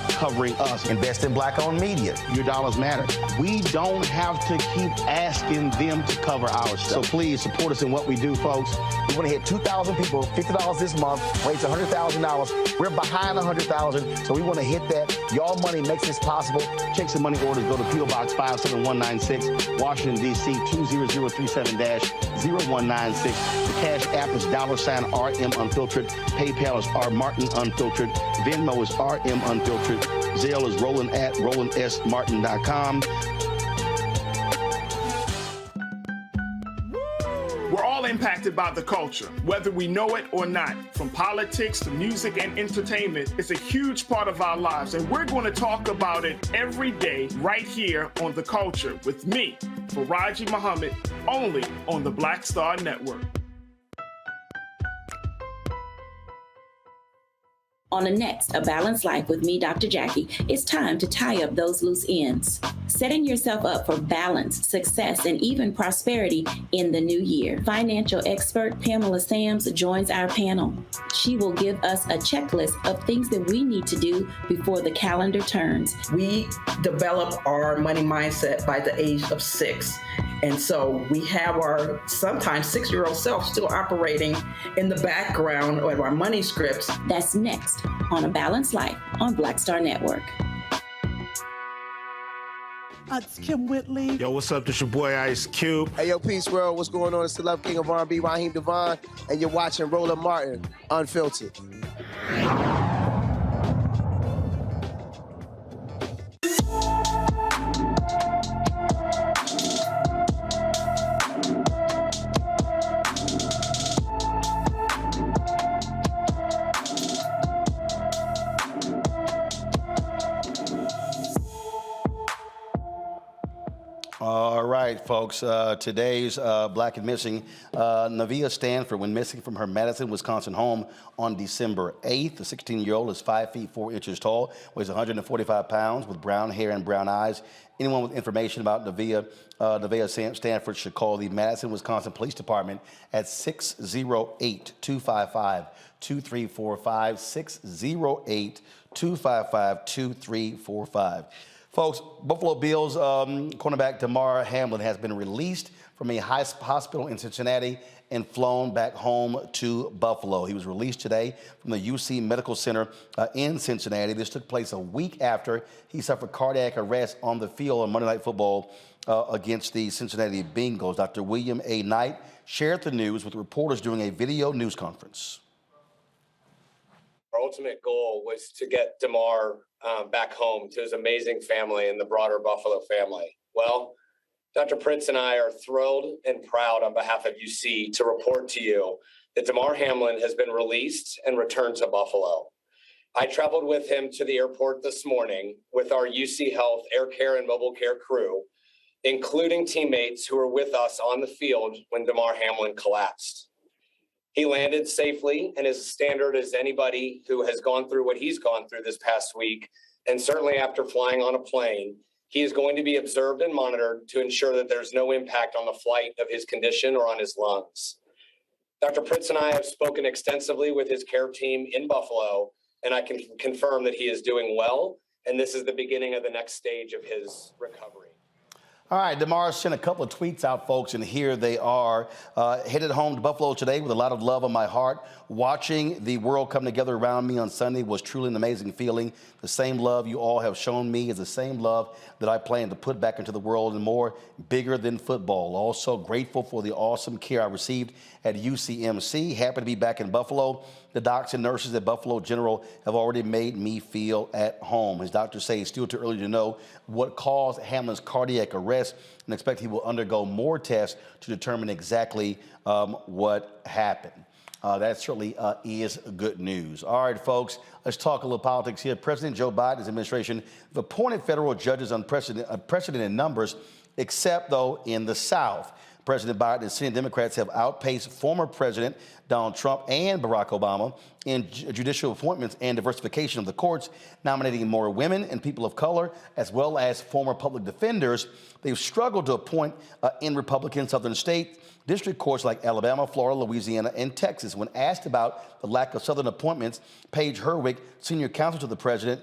covering us. Invest in black-owned media. Your dollars matter. We don't have to keep asking them to cover our stuff. So please support us in what we do, folks. We want to hit 2,000 people, $50 this month, raise $100,000. We're behind 100,000, so we want to hit that. Y'all money makes this possible. Check some money orders. Go to P.O. Box 57196, Washington, D.C. 20037-0196. The Cash App is $RM Unfiltered. PayPal is R Martin Unfiltered. Venmo is RM Unfiltered. Zelle is Roland at RolandSMartin.com. We're all impacted by the culture, whether we know it or not. From politics to music and entertainment, it's a huge part of our lives, and we're going to talk about it every day right here on The Culture with me, Faraji Muhammad, only on the Black Star Network. On the next A Balanced Life with me, Dr. Jackie, it's time to tie up those loose ends, setting yourself up for balance, success, and even prosperity in the new year. Financial expert Pamela Sams joins our panel. She will give us a checklist of things that we need to do before the calendar turns. We develop our money mindset by the age of 6. And so we have our sometimes 6-year-old self still operating in the background of our money scripts. That's next on A Balanced Life on Black Star Network. It's Kim Whitley. Yo, what's up? This your boy Ice Cube. Hey, yo, Peace World. What's going on? It's the Love King of R&B, Raheem Devon, and you're watching Roland Martin, Unfiltered. All right, folks. Today's Black and Missing. Navia Stanford went missing from her Madison, Wisconsin home on December 8th. The 16-year-old is 5 feet 4 inches tall, weighs 145 pounds, with brown hair and brown eyes. Anyone with information about Navia Stanford should call the Madison, Wisconsin Police Department at 608-255-2345, 608-255-2345. Folks, Buffalo Bills cornerback Damar Hamlin has been released from a hospital in Cincinnati and flown back home to Buffalo. He was released today from the UC Medical Center in Cincinnati. This took place a week after he suffered cardiac arrest on the field on Monday Night Football against the Cincinnati Bengals. Dr. William A. Knight shared the news with reporters during a video news conference. Our ultimate goal was to get Damar back home to his amazing family and the broader Buffalo family. Well, Dr. Prince and I are thrilled and proud on behalf of UC to report to you that Damar Hamlin has been released and returned to Buffalo. I traveled with him to the airport this morning with our UC Health Air Care and Mobile Care crew, including teammates who were with us on the field when Damar Hamlin collapsed. He landed safely and as standard as anybody who has gone through what he's gone through this past week. And certainly after flying on a plane, he is going to be observed and monitored to ensure that there's no impact on the flight of his condition or on his lungs. Dr. Prince and I have spoken extensively with his care team in Buffalo, and I can confirm that he is doing well. And this is the beginning of the next stage of his recovery. All right, Damar sent a couple of tweets out, folks, and here they are. Headed home to Buffalo today with a lot of love on my heart. Watching the world come together around me on Sunday was truly an amazing feeling. The same love you all have shown me is the same love that I plan to put back into the world, and more, bigger than football. Also grateful for the awesome care I received at UCMC. Happy to be back in Buffalo. The docs and nurses at Buffalo General have already made me feel at home. His doctors say it's still too early to know what caused Hamlin's cardiac arrest and expect he will undergo more tests to determine exactly what happened. That certainly is good news. All right, folks, let's talk a little politics here. President Joe Biden's administration have appointed federal judges unprecedented numbers, except, though, in the South. President Biden and Senate Democrats have outpaced former President Donald Trump and Barack Obama in judicial appointments and diversification of the courts, nominating more women and people of color, as well as former public defenders. They've struggled to appoint in Republican Southern state district courts like Alabama, Florida, Louisiana, and Texas. When asked about the lack of Southern appointments, Paige Herwick, senior counsel to the president,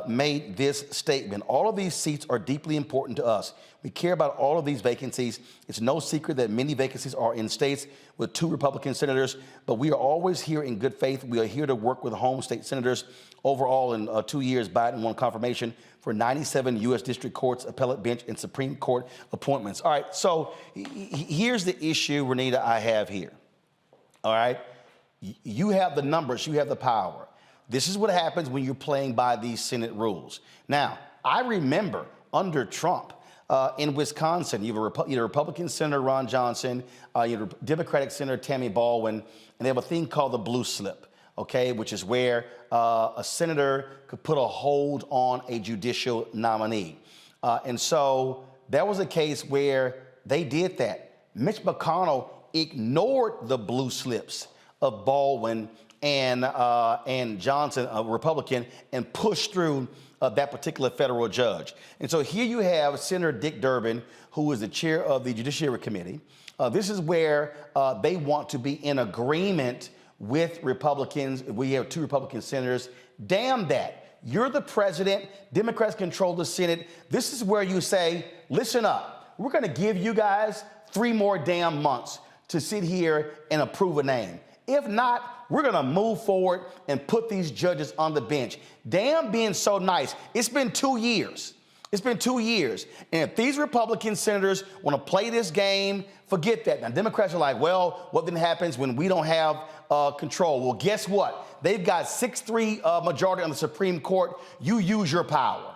made this statement. All of these seats are deeply important to us. We care about all of these vacancies. It's no secret that many vacancies are in states with 2 Republican senators, but we are always here in good faith. We are here to work with home state senators. Overall, in 2 years, Biden won confirmation for 97 U.S. District Courts, appellate bench, and Supreme Court appointments. All right, so here's the issue, Renita, I have here. All right, you have the numbers, you have the power. This is what happens when you're playing by these Senate rules. Now, I remember under Trump in Wisconsin, you have a Republican Senator Ron Johnson, you have a Democratic Senator Tammy Baldwin, and they have a thing called the blue slip, okay, which is where a senator could put a hold on a judicial nominee. And so there was a case where they did that. Mitch McConnell ignored the blue slips of Baldwin and Johnson, a Republican, and push through that particular federal judge. And so here you have Senator Dick Durbin, who is the chair of the Judiciary Committee. This is where they want to be in agreement with Republicans. We have 2 Republican senators. Damn that. You're the president. Democrats control the Senate. This is where you say, listen up. We're going to give you guys 3 more damn months to sit here and approve a name. If not, we're going to move forward and put these judges on the bench. Damn being so nice. It's been 2 years. It's been 2 years. And if these Republican senators want to play this game, forget that. Now, Democrats are like, well, what then happens when we don't have control? Well, guess what? They've got 6-3 majority on the Supreme Court. You use your power.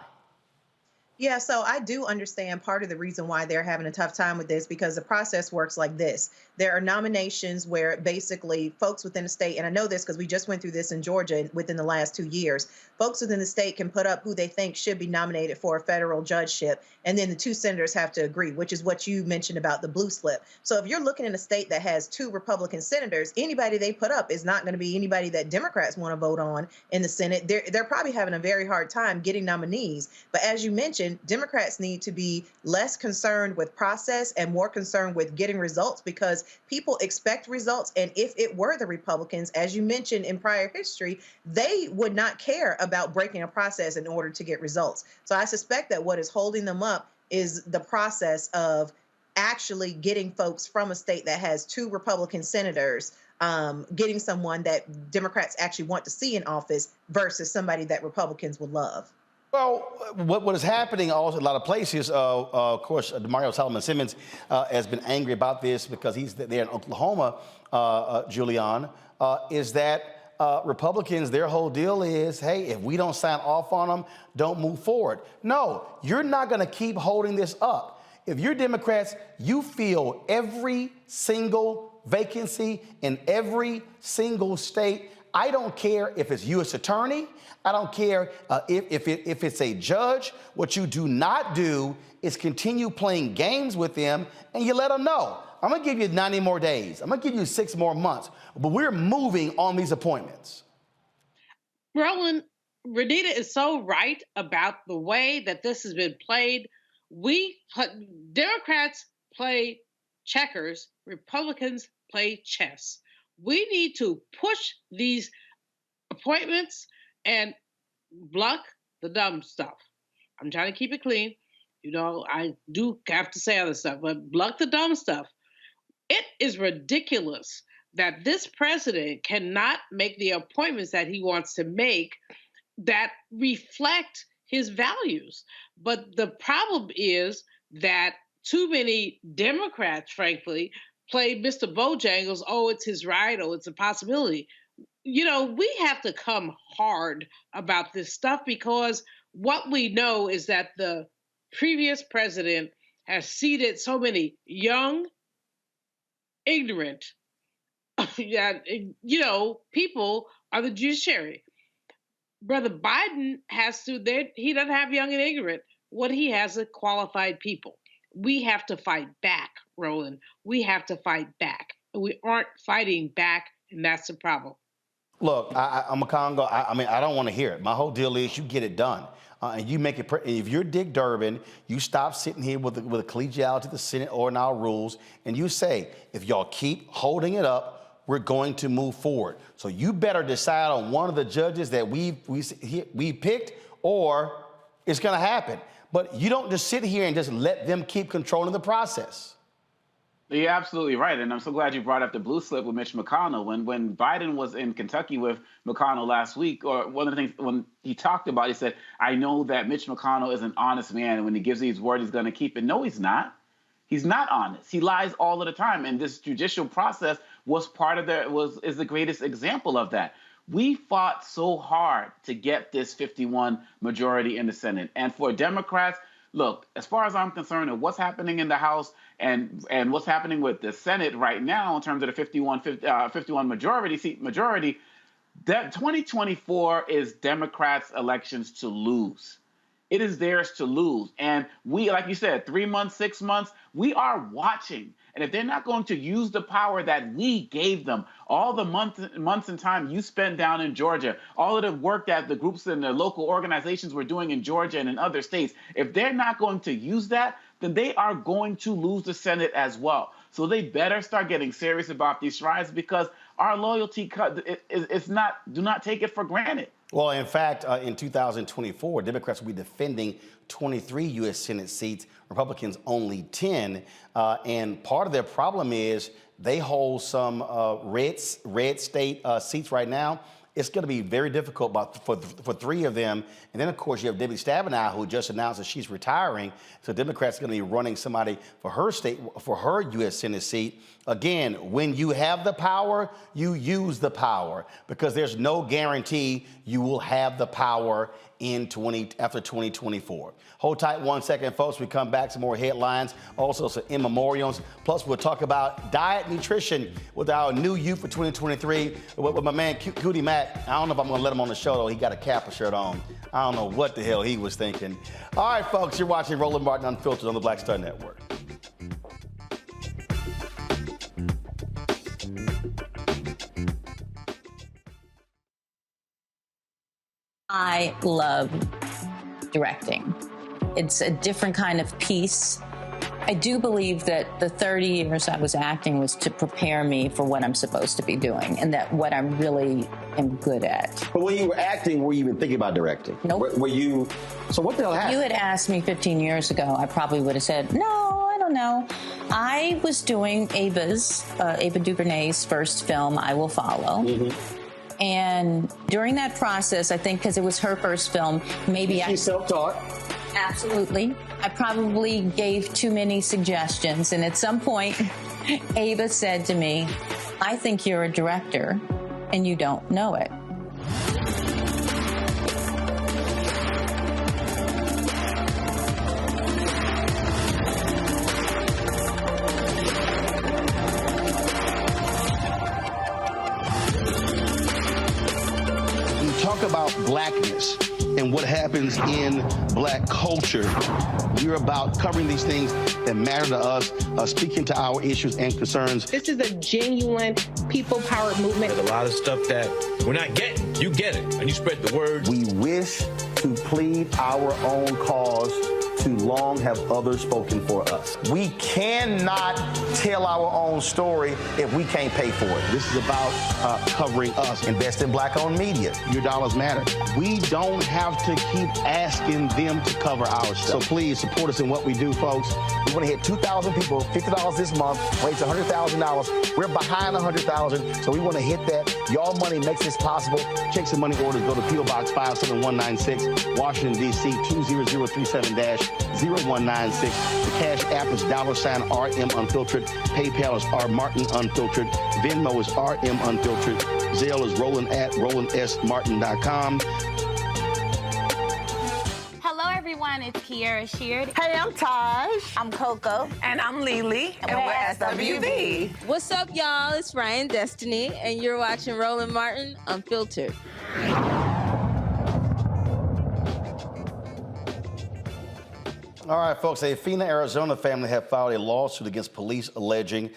Yeah, so I do understand part of the reason why they're having a tough time with this, because the process works like this. There are nominations where basically folks within the state, and I know this because we just went through this in Georgia within the last 2 years, folks within the state can put up who they think should be nominated for a federal judgeship, and then the 2 senators have to agree, which is what you mentioned about the blue slip. So if you're looking in a state that has 2 Republican senators, anybody they put up is not going to be anybody that Democrats want to vote on in the Senate. They're probably having a very hard time getting nominees. But as you mentioned, Democrats need to be less concerned with process and more concerned with getting results, because people expect results. And if it were the Republicans, as you mentioned in prior history, they would not care about breaking a process in order to get results. So I suspect that what is holding them up is the process of actually getting folks from a state that has 2 Republican senators, getting someone that Democrats actually want to see in office versus somebody that Republicans would love. Well, what is happening also in a lot of places, of course, DeMario Solomon Simmons has been angry about this because he's there in Oklahoma, Julian, is that Republicans, their whole deal is, hey, if we don't sign off on them, don't move forward. No, you're not going to keep holding this up. If you're Democrats, you fill every single vacancy in every single state. I don't care if it's U.S. attorney. I don't care if it's a judge. What you do not do is continue playing games with them, and you let them know, I'm going to give you 90 more days. I'm going to give you 6 more months. But we're moving on these appointments. Roland, Renita is so right about the way that this has been played. Democrats play checkers, Republicans play chess. We need to push these appointments and block the dumb stuff. I'm trying to keep it clean. You know, I do have to say other stuff, but block the dumb stuff. It is ridiculous that this president cannot make the appointments that he wants to make that reflect his values. But the problem is that too many Democrats, frankly, play Mr. Bojangles, oh, it's his right, oh, it's a possibility. You know, we have to come hard about this stuff, because what we know is that the previous president has seated so many young, ignorant, people on the judiciary. Brother Biden he doesn't have young and ignorant. What he has are qualified people. We have to fight back, Roland. We have to fight back. We aren't fighting back, and that's the problem. Look, I'm a Congo. I don't want to hear it. My whole deal is you get it done. And you make it. If you're Dick Durbin, you stop sitting here with a collegiality of the Senate or in our rules, and you say, if y'all keep holding it up, we're going to move forward. So you better decide on one of the judges that we picked, or it's going to happen. But you don't just sit here and just let them keep controlling the process. You're absolutely right, and I'm so glad you brought up the blue slip with Mitch McConnell. When Biden was in Kentucky with McConnell last week, or one of the things when he talked about, he said, I know that Mitch McConnell is an honest man, and when he gives these words, he's going to keep it. No, he's not. He's not honest. He lies all of the time, and this judicial process was is the greatest example of that. We fought so hard to get this 51 majority in the Senate, and for Democrats, look, as far as I'm concerned, and what's happening in the House and what's happening with the Senate right now in terms of the 51 majority, that 2024 is Democrats' elections to lose. it is theirs to lose. And we, like you said, 3 months, 6 months, we are watching. And if they're not going to use the power that we gave them, all the months and time you spent down in Georgia, all of the work that the groups and the local organizations were doing in Georgia and in other states, if they're not going to use that, then they are going to lose the Senate as well. So they better start getting serious about these strides, because our loyalty is not, do not take it for granted. Well, in fact, in 2024, Democrats will be defending 23 U.S. Senate seats, Republicans only 10. And part of their problem is they hold some red state seats right now. It's going to be very difficult for 3 of them. And then, of course, you have Debbie Stabenow, who just announced that she's retiring. So Democrats are going to be running somebody for her state, for her U.S. Senate seat. Again, when you have the power, you use the power, because there's no guarantee you will have the power after 2024. Hold tight 1 second, folks. We come back, some more headlines, also some in memoriams. Plus, we'll talk about diet nutrition with our new youth for 2023 with my man Cootie Mac. I don't know if I'm going to let him on the show, though. He got a Kappa shirt on. I don't know what the hell he was thinking. All right, folks, you're watching Roland Martin Unfiltered on the Black Star Network. I love directing. It's a different kind of piece. I do believe that the 30 years I was acting was to prepare me for what I'm supposed to be doing, and that what I really am good at. But when you were acting, were you even thinking about directing? Nope. Were you? So what the hell happened? If you had asked me 15 years ago, I probably would have said, no, I don't know. I was doing Ava DuVernay's first film, I Will Follow. Mm-hmm. And during that process, I think because it was her first film, maybe She's self-taught. Absolutely. I probably gave too many suggestions. And at some point, Ava said to me, I think you're a director and you don't know it. About blackness and what happens in black culture. We're about covering these things that matter to us, speaking to our issues and concerns. This is a genuine people-powered movement. There's a lot of stuff that we're not getting. You get it, and you spread the word. We wish to plead our own cause. Too long have others spoken for us. We cannot tell our own story if we can't pay for it. This is about covering us. Invest in black-owned media. Your dollars matter. We don't have to keep asking them to cover our stuff. So please support us in what we do, folks. We want to hit 2,000 people, $50 this month, raise $100,000. We're behind 100,000, so we want to hit that. Y'all money makes this possible. Check some money orders. Go to P.O. Box 57196, Washington, D.C. 20037-0196. The Cash App is $RM Unfiltered. PayPal is R Martin Unfiltered. Venmo is RM Unfiltered. Zelle is RolandSMartin.com. Hello, everyone. It's Kiara Sheard. Hey, I'm Taj. I'm Coco. And I'm Lily. And we're SWV. What's up, y'all? It's Ryan Destiny, and you're watching Roland Martin Unfiltered. All right, folks, a Phoenix, Arizona family have filed a lawsuit against police alleging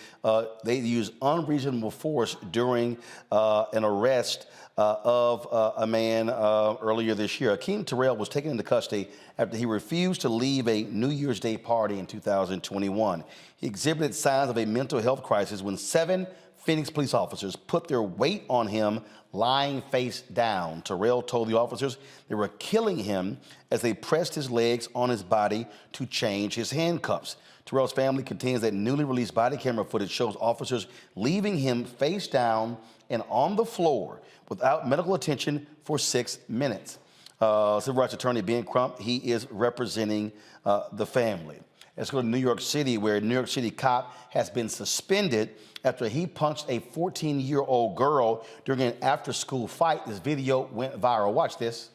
they used unreasonable force during an arrest of a man earlier this year. Hakeem Terrell was taken into custody after he refused to leave a New Year's Day party in 2021. He exhibited signs of a mental health crisis when 7 Phoenix police officers put their weight on him lying face down. Terrell told the officers they were killing him as they pressed his legs on his body to change his handcuffs. Terrell's family contends that newly released body camera footage shows officers leaving him face down and on the floor without medical attention for 6 minutes. Civil rights attorney Ben Crump, he is representing the family. Let's go to New York City, where a New York City cop has been suspended after he punched a 14-year-old girl during an after-school fight. This video went viral. Watch this.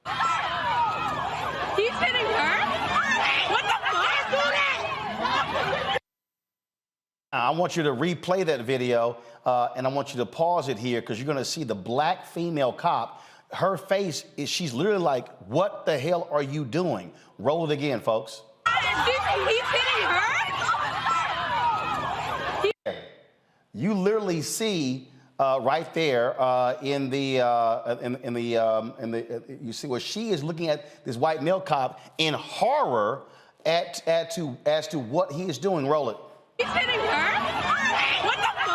He's hitting her? What the fuck? Do that! I want you to replay that video, and I want you to pause it here because you're going to see the black female cop Her face is, she's literally like, what the hell are you doing? Roll it again, folks. He's hitting her? You literally see right there you see where she is looking at this white male cop in horror as to what he is doing. Roll it. He's hitting her? What the fuck?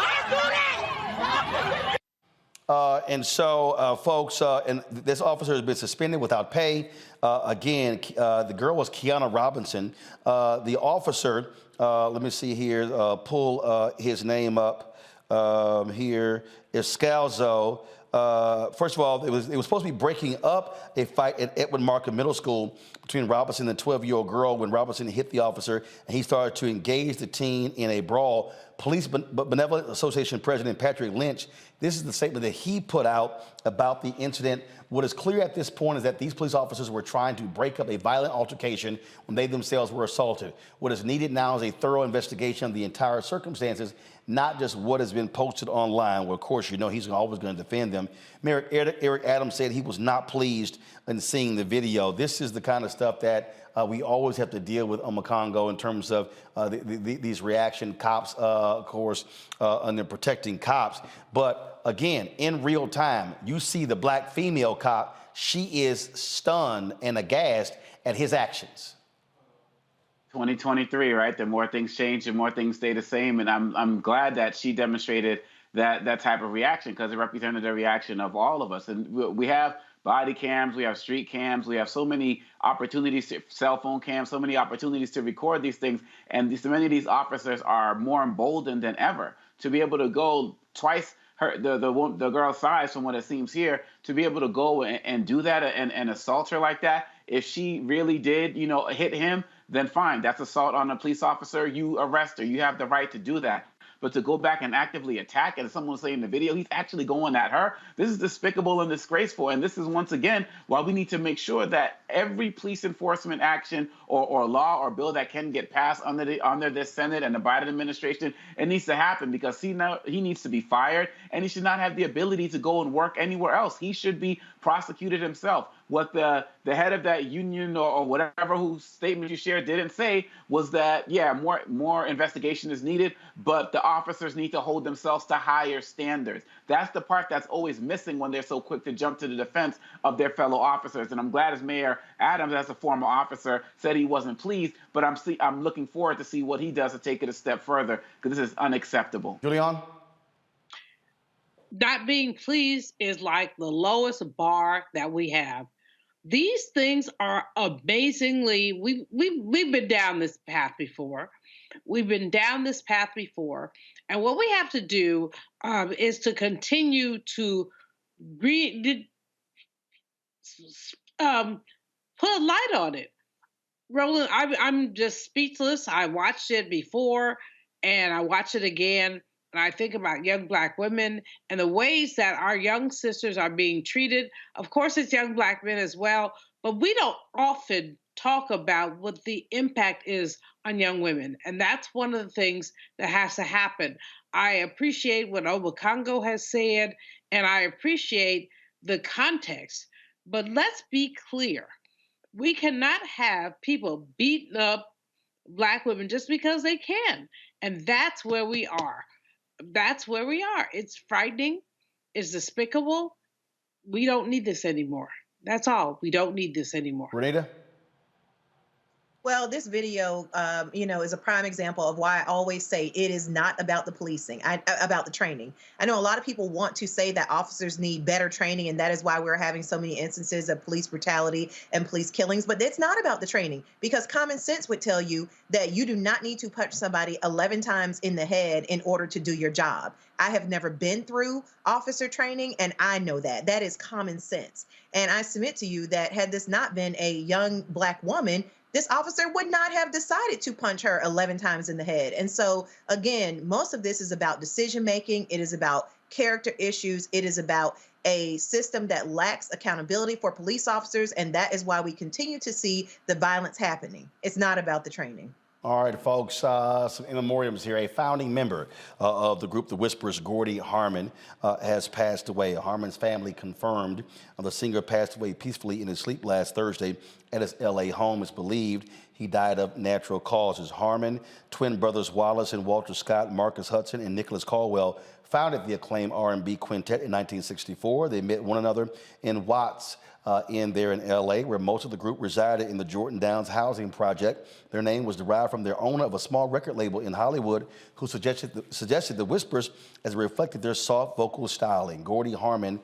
And so, folks, and this officer has been suspended without pay. Again, the girl was Kiana Robinson. The officer, let me see here, pull his name up here, is Scalzo. First of all, it was supposed to be breaking up a fight at Edward Markham Middle School between Robinson and a 12-year-old girl when Robinson hit the officer and he started to engage the teen in a brawl. Police Benevolent Association President Patrick Lynch, this is the statement that he put out about the incident. What is clear at this point is that these police officers were trying to break up a violent altercation when they themselves were assaulted. What is needed now is a thorough investigation of the entire circumstances, not just what has been posted online. Well, of course, you know he's always going to defend them. Mayor Eric Adams said he was not pleased in seeing the video. This is the kind of stuff that we always have to deal with on Congo in terms of these reaction cops, of course, and they're protecting cops. But again, in real time, you see the black female cop. She is stunned and aghast at his actions. 2023, right? The more things change, the more things stay the same. And I'm glad that she demonstrated that type of reaction, because it represented the reaction of all of us. And we have body cams, we have street cams, we have so many opportunities, cell phone cams, so many opportunities to record these things. And so many of these officers are more emboldened than ever to be able to go twice the girl's size from what it seems here, to be able to go and do that and assault her like that. If she really did, hit him, then fine, that's assault on a police officer. You arrest her. You have the right to do that. But to go back and actively attack, and someone was saying in the video, he's actually going at her. This is despicable and disgraceful. And this is, once again, why we need to make sure that every police enforcement action or law or bill that can get passed under the Senate and the Biden administration, it needs to happen, because he needs to be fired, and he should not have the ability to go and work anywhere else. He should be prosecuted himself. What the head of that union or whatever whose statement you shared didn't say was that, yeah, more investigation is needed, but the officers need to hold themselves to higher standards. That's the part that's always missing when they're so quick to jump to the defense of their fellow officers. And I'm glad as Mayor Adams, as a former officer, said he wasn't pleased, but I'm looking forward to see what he does to take it a step further, because this is unacceptable. Julian? Not being pleased is like the lowest bar that we have. These things are amazingly, we've been down this path before. And what we have to do is to continue to put a light on it. Roland, I'm just speechless. I watched it before and I watch it again. And I think about young Black women and the ways that our young sisters are being treated. Of course, it's young Black men as well, but we don't often talk about what the impact is on young women. And that's one of the things that has to happen. I appreciate what Obakongo has said, and I appreciate the context. But let's be clear. We cannot have people beating up Black women just because they can. And that's where we are. It's frightening. It's despicable. We don't need this anymore. That's all. We don't need this anymore. Renita? Well, this video, is a prime example of why I always say it is not about the policing, about the training. I know a lot of people want to say that officers need better training, and that is why we're having so many instances of police brutality and police killings. But it's not about the training, because common sense would tell you that you do not need to punch somebody 11 times in the head in order to do your job. I have never been through officer training, and I know that. That is common sense. And I submit to you that had this not been a young Black woman, this officer would not have decided to punch her 11 times in the head. And so, again, most of this is about decision making. It is about character issues. It is about a system that lacks accountability for police officers. And that is why we continue to see the violence happening. It's not about the training. All right, folks, some in memoriams here. A founding member of the group The Whispers, Gordy Harmon, has passed away. Harmon's family confirmed the singer passed away peacefully in his sleep last Thursday at his L.A. home. It's believed he died of natural causes. Harmon, twin brothers Wallace and Walter Scott, Marcus Hudson, and Nicholas Caldwell founded the acclaimed R&B quintet in 1964. They met one another in Watts in L.A., where most of the group resided in the Jordan Downs housing project. Their name was derived from their owner of a small record label in Hollywood, who suggested the Whispers as it reflected their soft vocal styling. Gordy Harmon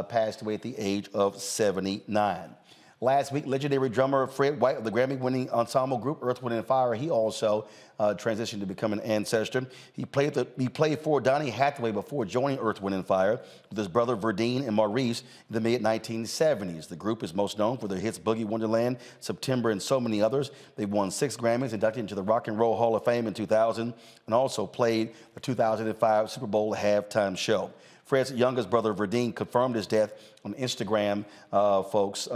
passed away at the age of 79. Last week, legendary drummer Fred White of the Grammy-winning ensemble group Earth, Wind & Fire, he also transitioned to become an ancestor. He played for Donny Hathaway before joining Earth, Wind & Fire with his brother Verdine and Maurice in the mid-1970s. The group is most known for their hits Boogie Wonderland, September, and so many others. They won 6 Grammys, inducted into the Rock and Roll Hall of Fame in 2000, and also played the 2005 Super Bowl halftime show. Fred's youngest brother, Verdine, confirmed his death on Instagram, folks,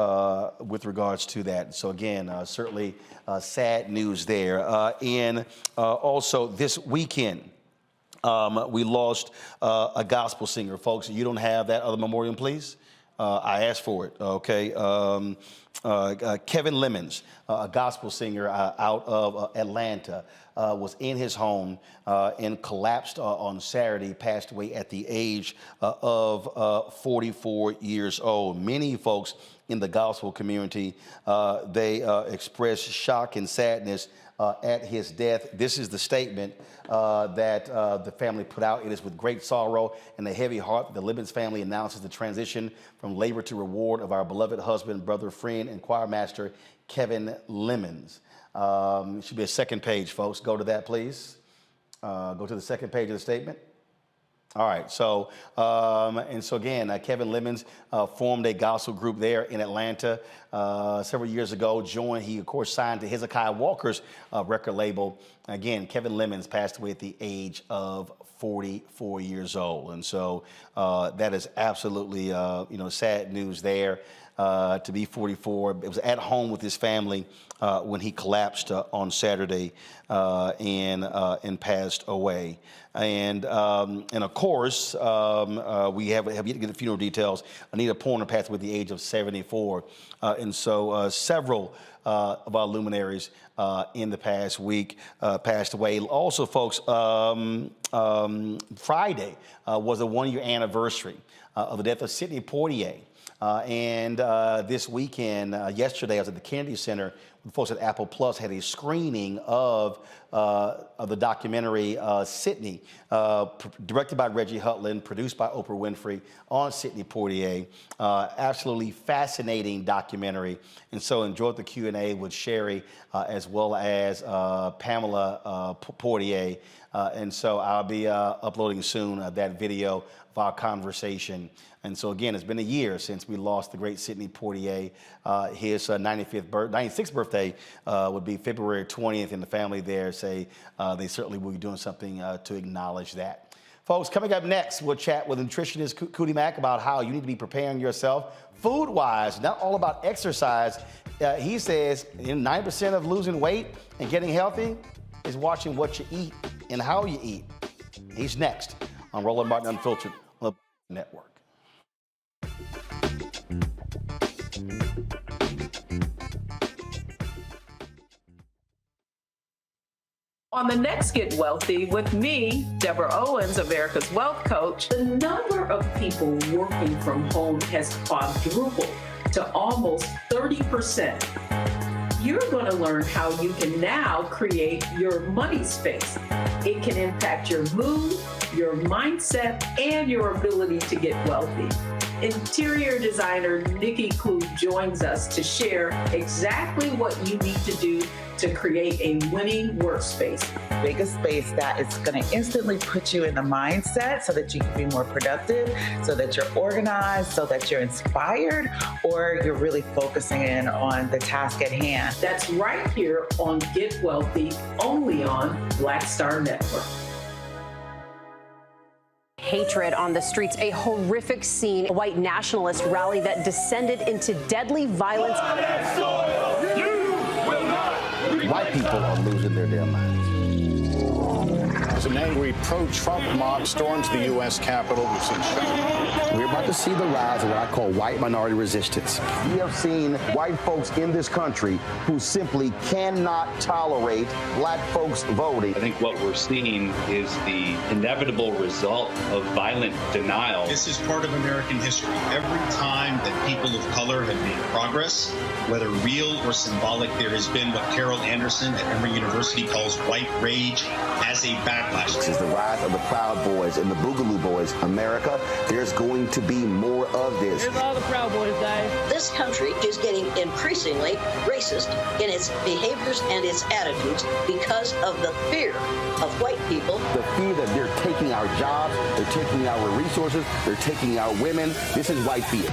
with regards to that. So again, certainly sad news there. And also this weekend, we lost a gospel singer, folks. You don't have that other memoriam, please? I asked for it, okay? Kevin Lemons, a gospel singer out of Atlanta, was in his home and collapsed on Saturday, passed away at the age of 44 years old. Many folks in the gospel community, they expressed shock and sadness at his death. This is the statement that the family put out. It is with great sorrow and a heavy heart that the Lemons family announces the transition from labor to reward of our beloved husband, brother, friend, and choir master, Kevin Lemons. It should be a second page, folks. Go to that, please. Go to the second page of the statement. All right, so, again, Kevin Lemons formed a gospel group there in Atlanta several years ago. He, of course, signed to Hezekiah Walker's record label. Again, Kevin Lemons passed away at the age of 44 years old. And so that is absolutely, sad news there. To be 44. It was at home with his family when he collapsed on Saturday and passed away. And of course, we have yet to get the funeral details. Anita Porter passed away at the age of 74. And so several of our luminaries in the past week passed away. Also, folks, Friday was a one-year anniversary of the death of Sidney Poitier. And this weekend, yesterday, I was at the Kennedy Center. The folks at Apple Plus had a screening of the documentary Sidney, directed by Reggie Hutland, produced by Oprah Winfrey, on Sidney Poitier. Absolutely fascinating documentary. And so enjoyed the Q&A with Sherry as well as Pamela Poitier. And so I'll be uploading soon that video of our conversation. And so, again, it's been a year since we lost the great Sidney Poitier. His 96th birthday would be February 20th, and the family there say they certainly will be doing something to acknowledge that. Folks, coming up next, we'll chat with nutritionist Cootie Mack about how you need to be preparing yourself food-wise, not all about exercise. He says 90% of losing weight and getting healthy is watching what you eat and how you eat. He's next on Roland Martin Unfiltered on the network. On the next Get Wealthy with me, Deborah Owens, America's Wealth Coach, the number of people working from home has quadrupled to almost 30%. You're going to learn how you can now create your money space. It can impact your mood, your mindset, and your ability to get wealthy. Interior designer Nikki Klug joins us to share exactly what you need to do to create a winning workspace. Make a space that is going to instantly put you in the mindset so that you can be more productive, so that you're organized, so that you're inspired, or you're really focusing in on the task at hand. That's right here on Get Wealthy, only on Black Star Network. Hatred on the streets, a horrific scene, a white nationalist rally that descended into deadly violence. White people are losing their damn minds. As an angry pro-Trump mob storms the U.S. Capitol, we've seen shooting. We're about to see the rise of what I call white minority resistance. We have seen white folks in this country who simply cannot tolerate black folks voting. I think what we're seeing is the inevitable result of violent denial. This is part of American history. Every time that people of color have made progress, whether real or symbolic, there has been what Carol Anderson at Emory University calls white rage as a backlash. This is the rise of the Proud Boys and the Boogaloo Boys. America, there's going to be more of this. Here's all the Proud Boys, guys. This country is getting increasingly racist in its behaviors and its attitudes because of the fear of white people. The fear that they're taking our jobs, they're taking our resources, they're taking our women. This is white fear.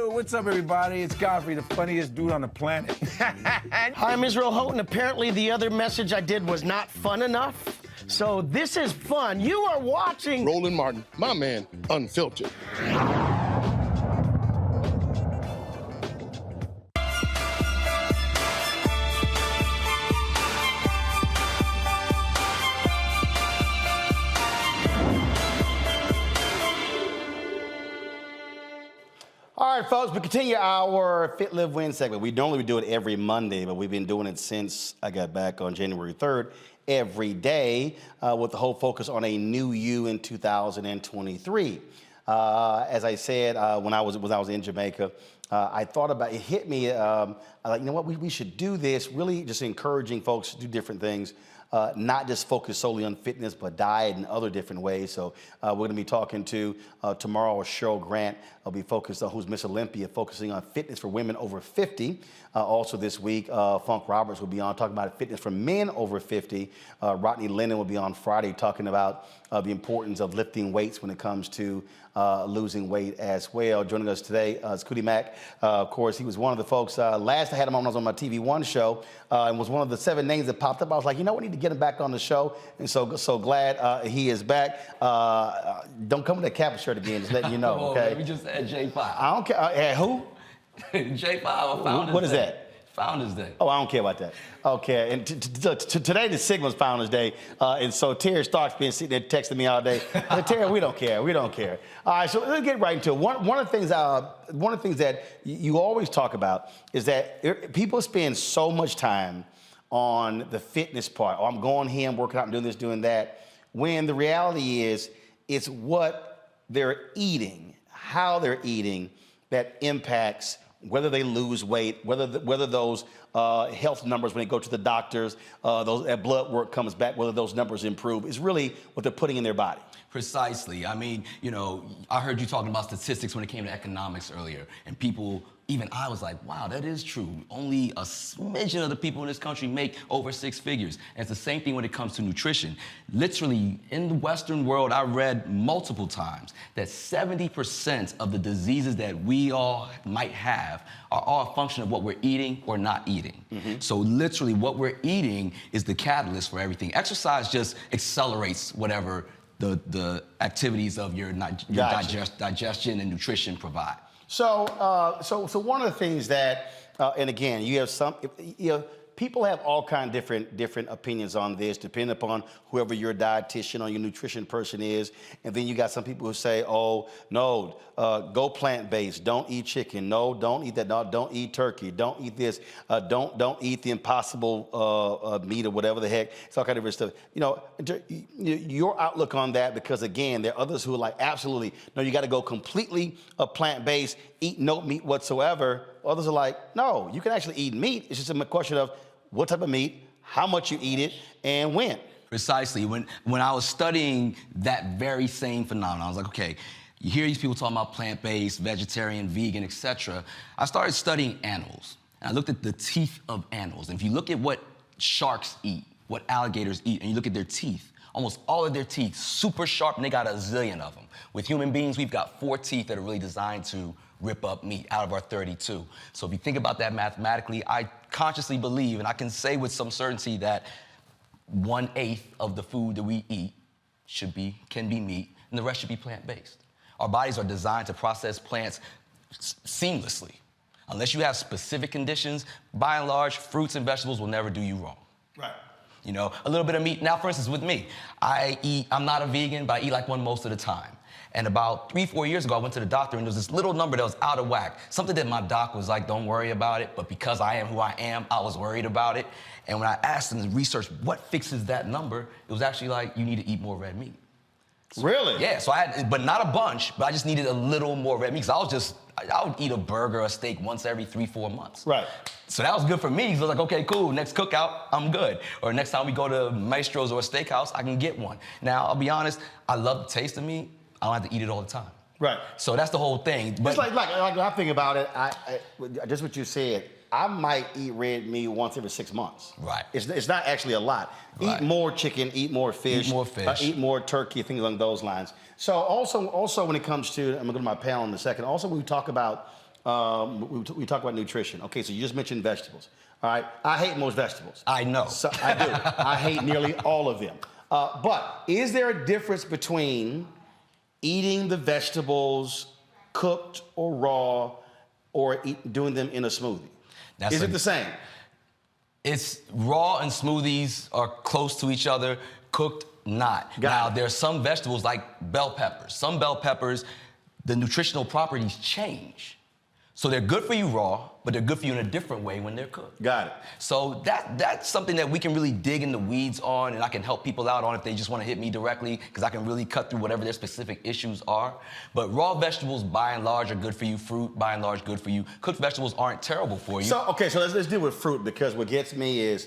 What's up, everybody? It's Godfrey, the funniest dude on the planet. I'm Israel Houghton. Apparently, the other message I did was not fun enough. So this is fun. You are watching Roland Martin, my man, Unfiltered. All right, folks, we continue our Fit, Live, Win segment. We normally do it every Monday, but we've been doing it since I got back on January 3rd, every day, with the whole focus on a new you in 2023. As I said, when I was in Jamaica, I thought about it. Hit me. I like, you know what? We should do this. Really, just encouraging folks to do different things. Not just focus solely on fitness, but diet and other different ways. So we're going to be talking to tomorrow Cheryl Grant. I'll be focused on who's Miss Olympia, focusing on fitness for women over 50. Also this week, Funk Roberts will be on talking about fitness for men over 50. Rodney Lennon will be on Friday talking about the importance of lifting weights when it comes to losing weight as well. Joining us today is Cootie Mack. Of course, he was one of the folks, last I had him on, I was on my TV One show, and was one of the 7 names that popped up. I was like, you know, we need to get him back on the show, and so glad he is back. Don't come with that Kappa shirt again, just letting you know, okay? Let me just add J5. I don't care. Who? J5, Founders Day. What is that? Founders Day. Oh, I don't care about that. Okay, and today the Sigma's Founders Day, and so Terry Stark's been sitting there texting me all day. Terry, we don't care. All right, so let's get right into it. One of the things that you always talk about is that people spend so much time on the fitness part. Oh, I'm going here, I'm working out, I'm doing this, doing that. When the reality is, it's what they're eating, how they're eating, that impacts whether they lose weight, whether those health numbers, when they go to the doctors, that blood work comes back, whether those numbers improve, is really what they're putting in their body. Precisely. I mean, you know, I heard you talking about statistics when it came to economics earlier, and people, even I was like, wow, that is true. Only a smidgen of the people in this country make over 6 figures. And it's the same thing when it comes to nutrition. Literally, in the Western world, I read multiple times that 70% of the diseases that we all might have are all a function of what we're eating or not eating. Mm-hmm. So literally, what we're eating is the catalyst for everything. Exercise just accelerates whatever the activities of your digestion and nutrition provide. So one of the things that, and again, you have people have all kinds of different opinions on this, depending upon whoever your dietitian or your nutrition person is. And then you got some people who say, oh, no, go plant-based. Don't eat chicken. No, don't eat that. No, don't eat turkey. Don't eat this. Don't eat the impossible meat or whatever the heck. It's all kind of different stuff. You know, your outlook on that, because, again, there are others who are like, absolutely, no, you got to go completely plant-based, eat no meat whatsoever. Others are like, no, you can actually eat meat. It's just a question of what type of meat, how much you eat it, and when. Precisely. When I was studying that very same phenomenon, I was like, okay, you hear these people talking about plant-based, vegetarian, vegan, etc. I started studying animals. And I looked at the teeth of animals. And if you look at what sharks eat, what alligators eat, and you look at their teeth, almost all of their teeth, super sharp, and they got a zillion of them. With human beings, we've got 4 teeth that are really designed to rip up meat out of our 32. So if you think about that mathematically, I consciously believe, and I can say with some certainty, that 1/8 of the food that we eat can be meat, and the rest should be plant-based. Our bodies are designed to process plants seamlessly. Unless you have specific conditions, by and large, fruits and vegetables will never do you wrong. Right. You know, a little bit of meat. Now, for instance, with me, I'm not a vegan, but I eat like one most of the time. And about 3-4 years ago, I went to the doctor, and there was this little number that was out of whack. Something that my doc was like, don't worry about it. But because I am who I am, I was worried about it. And when I asked him to research what fixes that number, it was actually like, you need to eat more red meat. Really? Yeah, so but not a bunch, but I just needed a little more red meat. Because I would eat a burger or a steak once every 3-4 months. Right. So that was good for me, because I was like, okay, cool, next cookout, I'm good. Or next time we go to Maestro's or a steakhouse, I can get one. Now, I'll be honest, I love the taste of meat. I don't have to eat it all the time. Right. So that's the whole thing. But it's like when I think about it, just what you said, I might eat red meat once every 6 months. Right. It's not actually a lot. Right. Eat more chicken, eat more fish. Eat more fish. Eat more turkey, things along those lines. So also when it comes to, I'm gonna go to my panel in a second. Also when we talk about nutrition. Okay, so you just mentioned vegetables. All right. I hate most vegetables. I know. So I do. I hate nearly all of them. But is there a difference between eating the vegetables cooked or raw, or doing them in a smoothie? Is it the same? It's raw, and smoothies are close to each other. Cooked, not. Now, there are some vegetables like bell peppers. Some bell peppers, the nutritional properties change. So they're good for you raw, but they're good for you in a different way when they're cooked. Got it. So that's something that we can really dig in the weeds on, and I can help people out on if they just want to hit me directly, because I can really cut through whatever their specific issues are. But raw vegetables, by and large, are good for you. Fruit, by and large, good for you. Cooked vegetables aren't terrible for you. So, okay, so let's deal with fruit, because what gets me is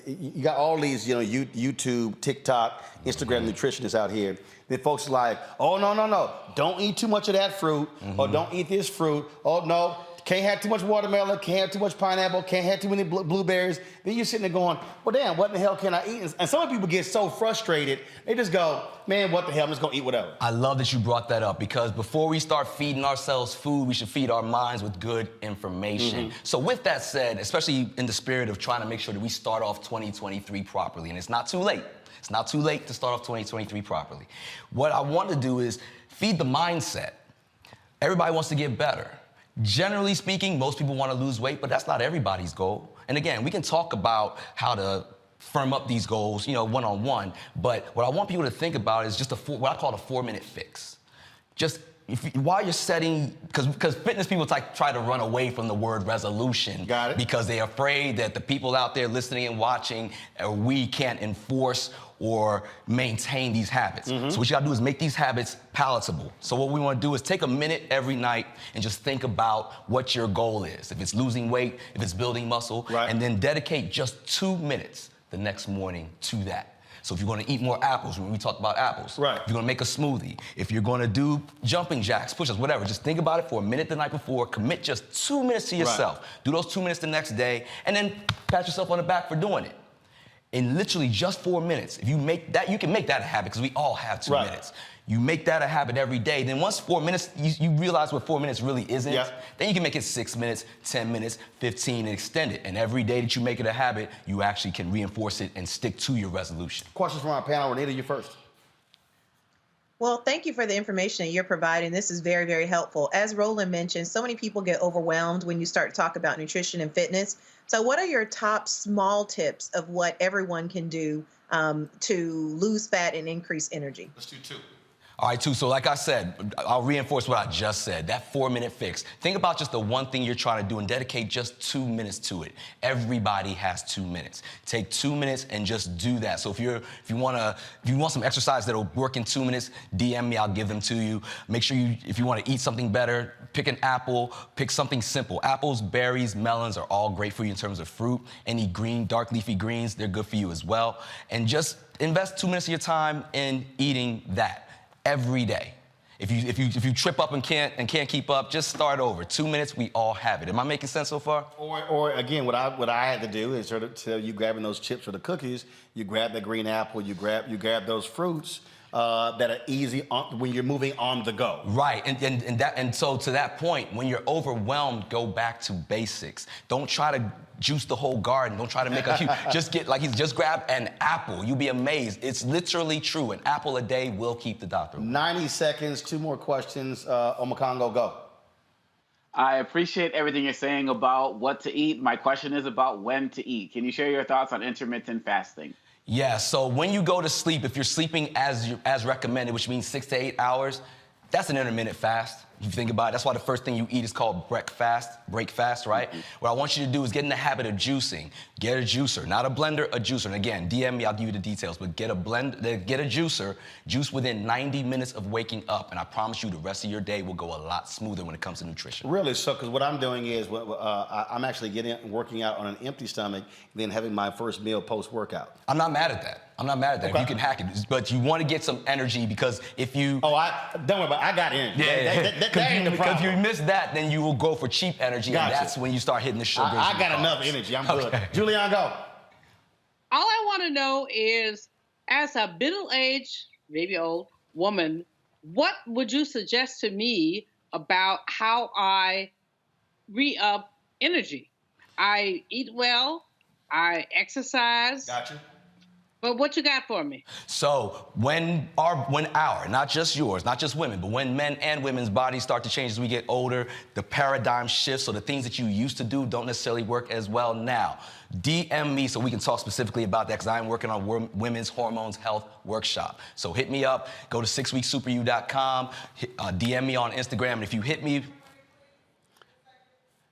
you got all these, YouTube, TikTok, Instagram nutritionists out here. Then folks are like, oh, no, don't eat too much of that fruit, or don't eat this fruit. Oh, no, can't have too much watermelon, can't have too much pineapple, can't have too many blueberries. Then you're sitting there going, well, damn, what in the hell can I eat? And some people get so frustrated, they just go, man, what the hell, I'm just gonna eat whatever. I love that you brought that up, because before we start feeding ourselves food, we should feed our minds with good information. So with that said, especially in the spirit of trying to make sure that we start off 2023 properly, and it's not too late. It's not too late to start off 2023 properly. What I want to do is feed the mindset. Everybody wants to get better. Generally speaking, most people want to lose weight, but that's not everybody's goal. And again, we can talk about how to firm up these goals, one-on-one, but what I want people to think about is just what I call a 4-minute fix. Just while you're setting, because fitness people try to run away from the word resolution. Got it. Because they're afraid that the people out there listening and watching, we can't enforce or maintain these habits. So what you gotta do is make these habits palatable. So what we wanna do is take a minute every night and just think about what your goal is. If it's losing weight, if it's building muscle, and then dedicate just 2 minutes the next morning to that. So if you're gonna eat more apples, when we talk about apples, if you're gonna make a smoothie, if you're gonna do jumping jacks, push-ups, whatever, just think about it for a minute the night before, commit just 2 minutes to yourself. Do those 2 minutes the next day, and then pat yourself on the back for doing it. In literally just 4 minutes, if you make that, you can make that a habit, because we all have 2 minutes. You make that a habit every day. Then once 4 minutes, you realize what 4 minutes really isn't. Then you can make it 6 minutes, 10 minutes, 15, and extend it. And every day that you make it a habit, you actually can reinforce it and stick to your resolution. Questions from our panel. Renita, you first. Well, thank you for the information that you're providing. This is very, very helpful. As Roland mentioned, so many people get overwhelmed when you start to talk about nutrition and fitness. So what are your top small tips of what everyone can do to lose fat and increase energy? Let's do 2. All right, 2. So like I said, I'll reinforce what I just said, that 4-minute fix. Think about just the one thing you're trying to do and dedicate just 2 minutes to it. Everybody has 2 minutes. Take 2 minutes and just do that. So if you want some exercise that'll work in 2 minutes, DM me, I'll give them to you. Make sure if you want to eat something better, pick an apple, pick something simple. Apples, berries, melons are all great for you in terms of fruit. Any green, dark leafy greens, they're good for you as well. And just invest 2 minutes of your time in eating that. Every day. If you trip up and can't keep up, just start over. 2 minutes, we all have it. Am I making sense so far? Or again, what I had to do is sort of tell you grabbing those chips or the cookies, you grab the green apple, you grab those fruits, that are easy when you're moving on the go. Right, and so to that point, when you're overwhelmed, go back to basics. Don't try to juice the whole garden. Don't try to make a huge, just grab an apple. You'll be amazed. It's literally true. An apple a day will keep the doctor away. 90 seconds, 2 more questions. Omakongo, go. I appreciate everything you're saying about what to eat. My question is about when to eat. Can you share your thoughts on intermittent fasting? Yeah, so when you go to sleep, if you're sleeping as recommended, which means 6 to 8 hours, that's an intermittent fast. If you think about it, that's why the first thing you eat is called break fast, right? Mm-hmm. What I want you to do is get in the habit of juicing. Get a juicer, not a blender, a juicer. And again, DM me, I'll give you the details, but get a juicer, juice within 90 minutes of waking up, and I promise you the rest of your day will go a lot smoother when it comes to nutrition. Really? So, because what I'm doing is I'm actually working out on an empty stomach, then having my first meal post-workout. I'm not mad at that. Okay. You can hack it, but you want to get some energy because if you... don't worry about it. I got energy. Yeah. That ain't the problem. If you miss that, then you will go for cheap energy, and that's when you start hitting the sugars. I got enough energy. I'm good. Julian, go. All I want to know is, as a middle-aged, maybe old woman, what would you suggest to me about how I re-up energy? I eat well. I exercise. Gotcha. But what you got for me? So when our, not just yours, not just women, but when men and women's bodies start to change as we get older, the paradigm shifts, so the things that you used to do don't necessarily work as well now. DM me so we can talk specifically about that, because I'm working on Women's Hormones Health Workshop. So hit me up, go to 6weeksuperyou.com, DM me on Instagram, and if you hit me...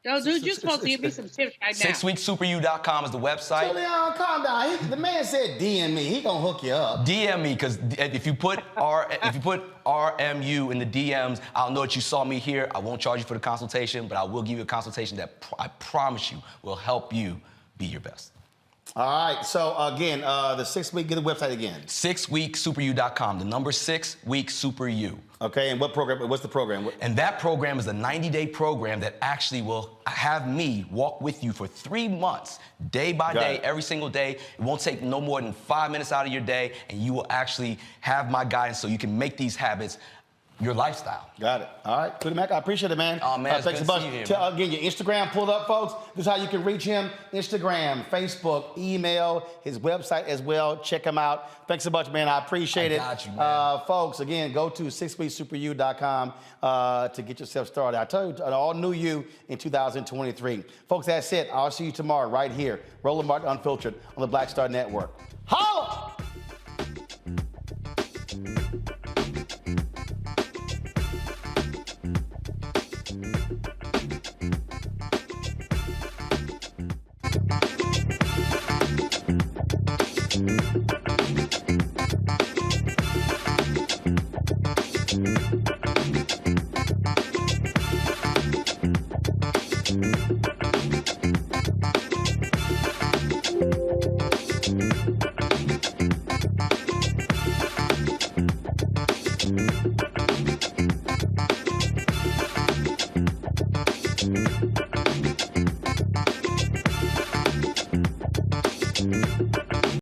No, dude, you're supposed to give me some tips right now. 6weeksuperyou.com is the website. Julian, calm down. The man said DM me. He gonna hook you up. DM me, because if you put RMU in the DMs, I'll know that you saw me here. I won't charge you for the consultation, but I will give you a consultation that I promise you will help you be your best. All right. So again, the 6 week. Get the website again. 6weeksuperyou.com. The number 6weeksuperyou. Okay. And what program? What's the program? And that program is a 90-day program that actually will have me walk with you for 3 months, day by day, every single day. It won't take no more than 5 minutes out of your day, and you will actually have my guidance so you can make these habits your lifestyle. Got it. All right. Cootie Mac, I appreciate it, man. Oh, man, thanks a bunch. Again, your Instagram pulled up, folks. This is how you can reach him. Instagram, Facebook, email, his website as well. Check him out. Thanks a bunch, man. I appreciate it. Got you, man. Folks, again, go to 6weeksuperyou.com to get yourself started. I tell you, an all new you in 2023. Folks, that's it. I'll see you tomorrow right here. Roland Martin Unfiltered on the Black Star Network. Holla! Thank you.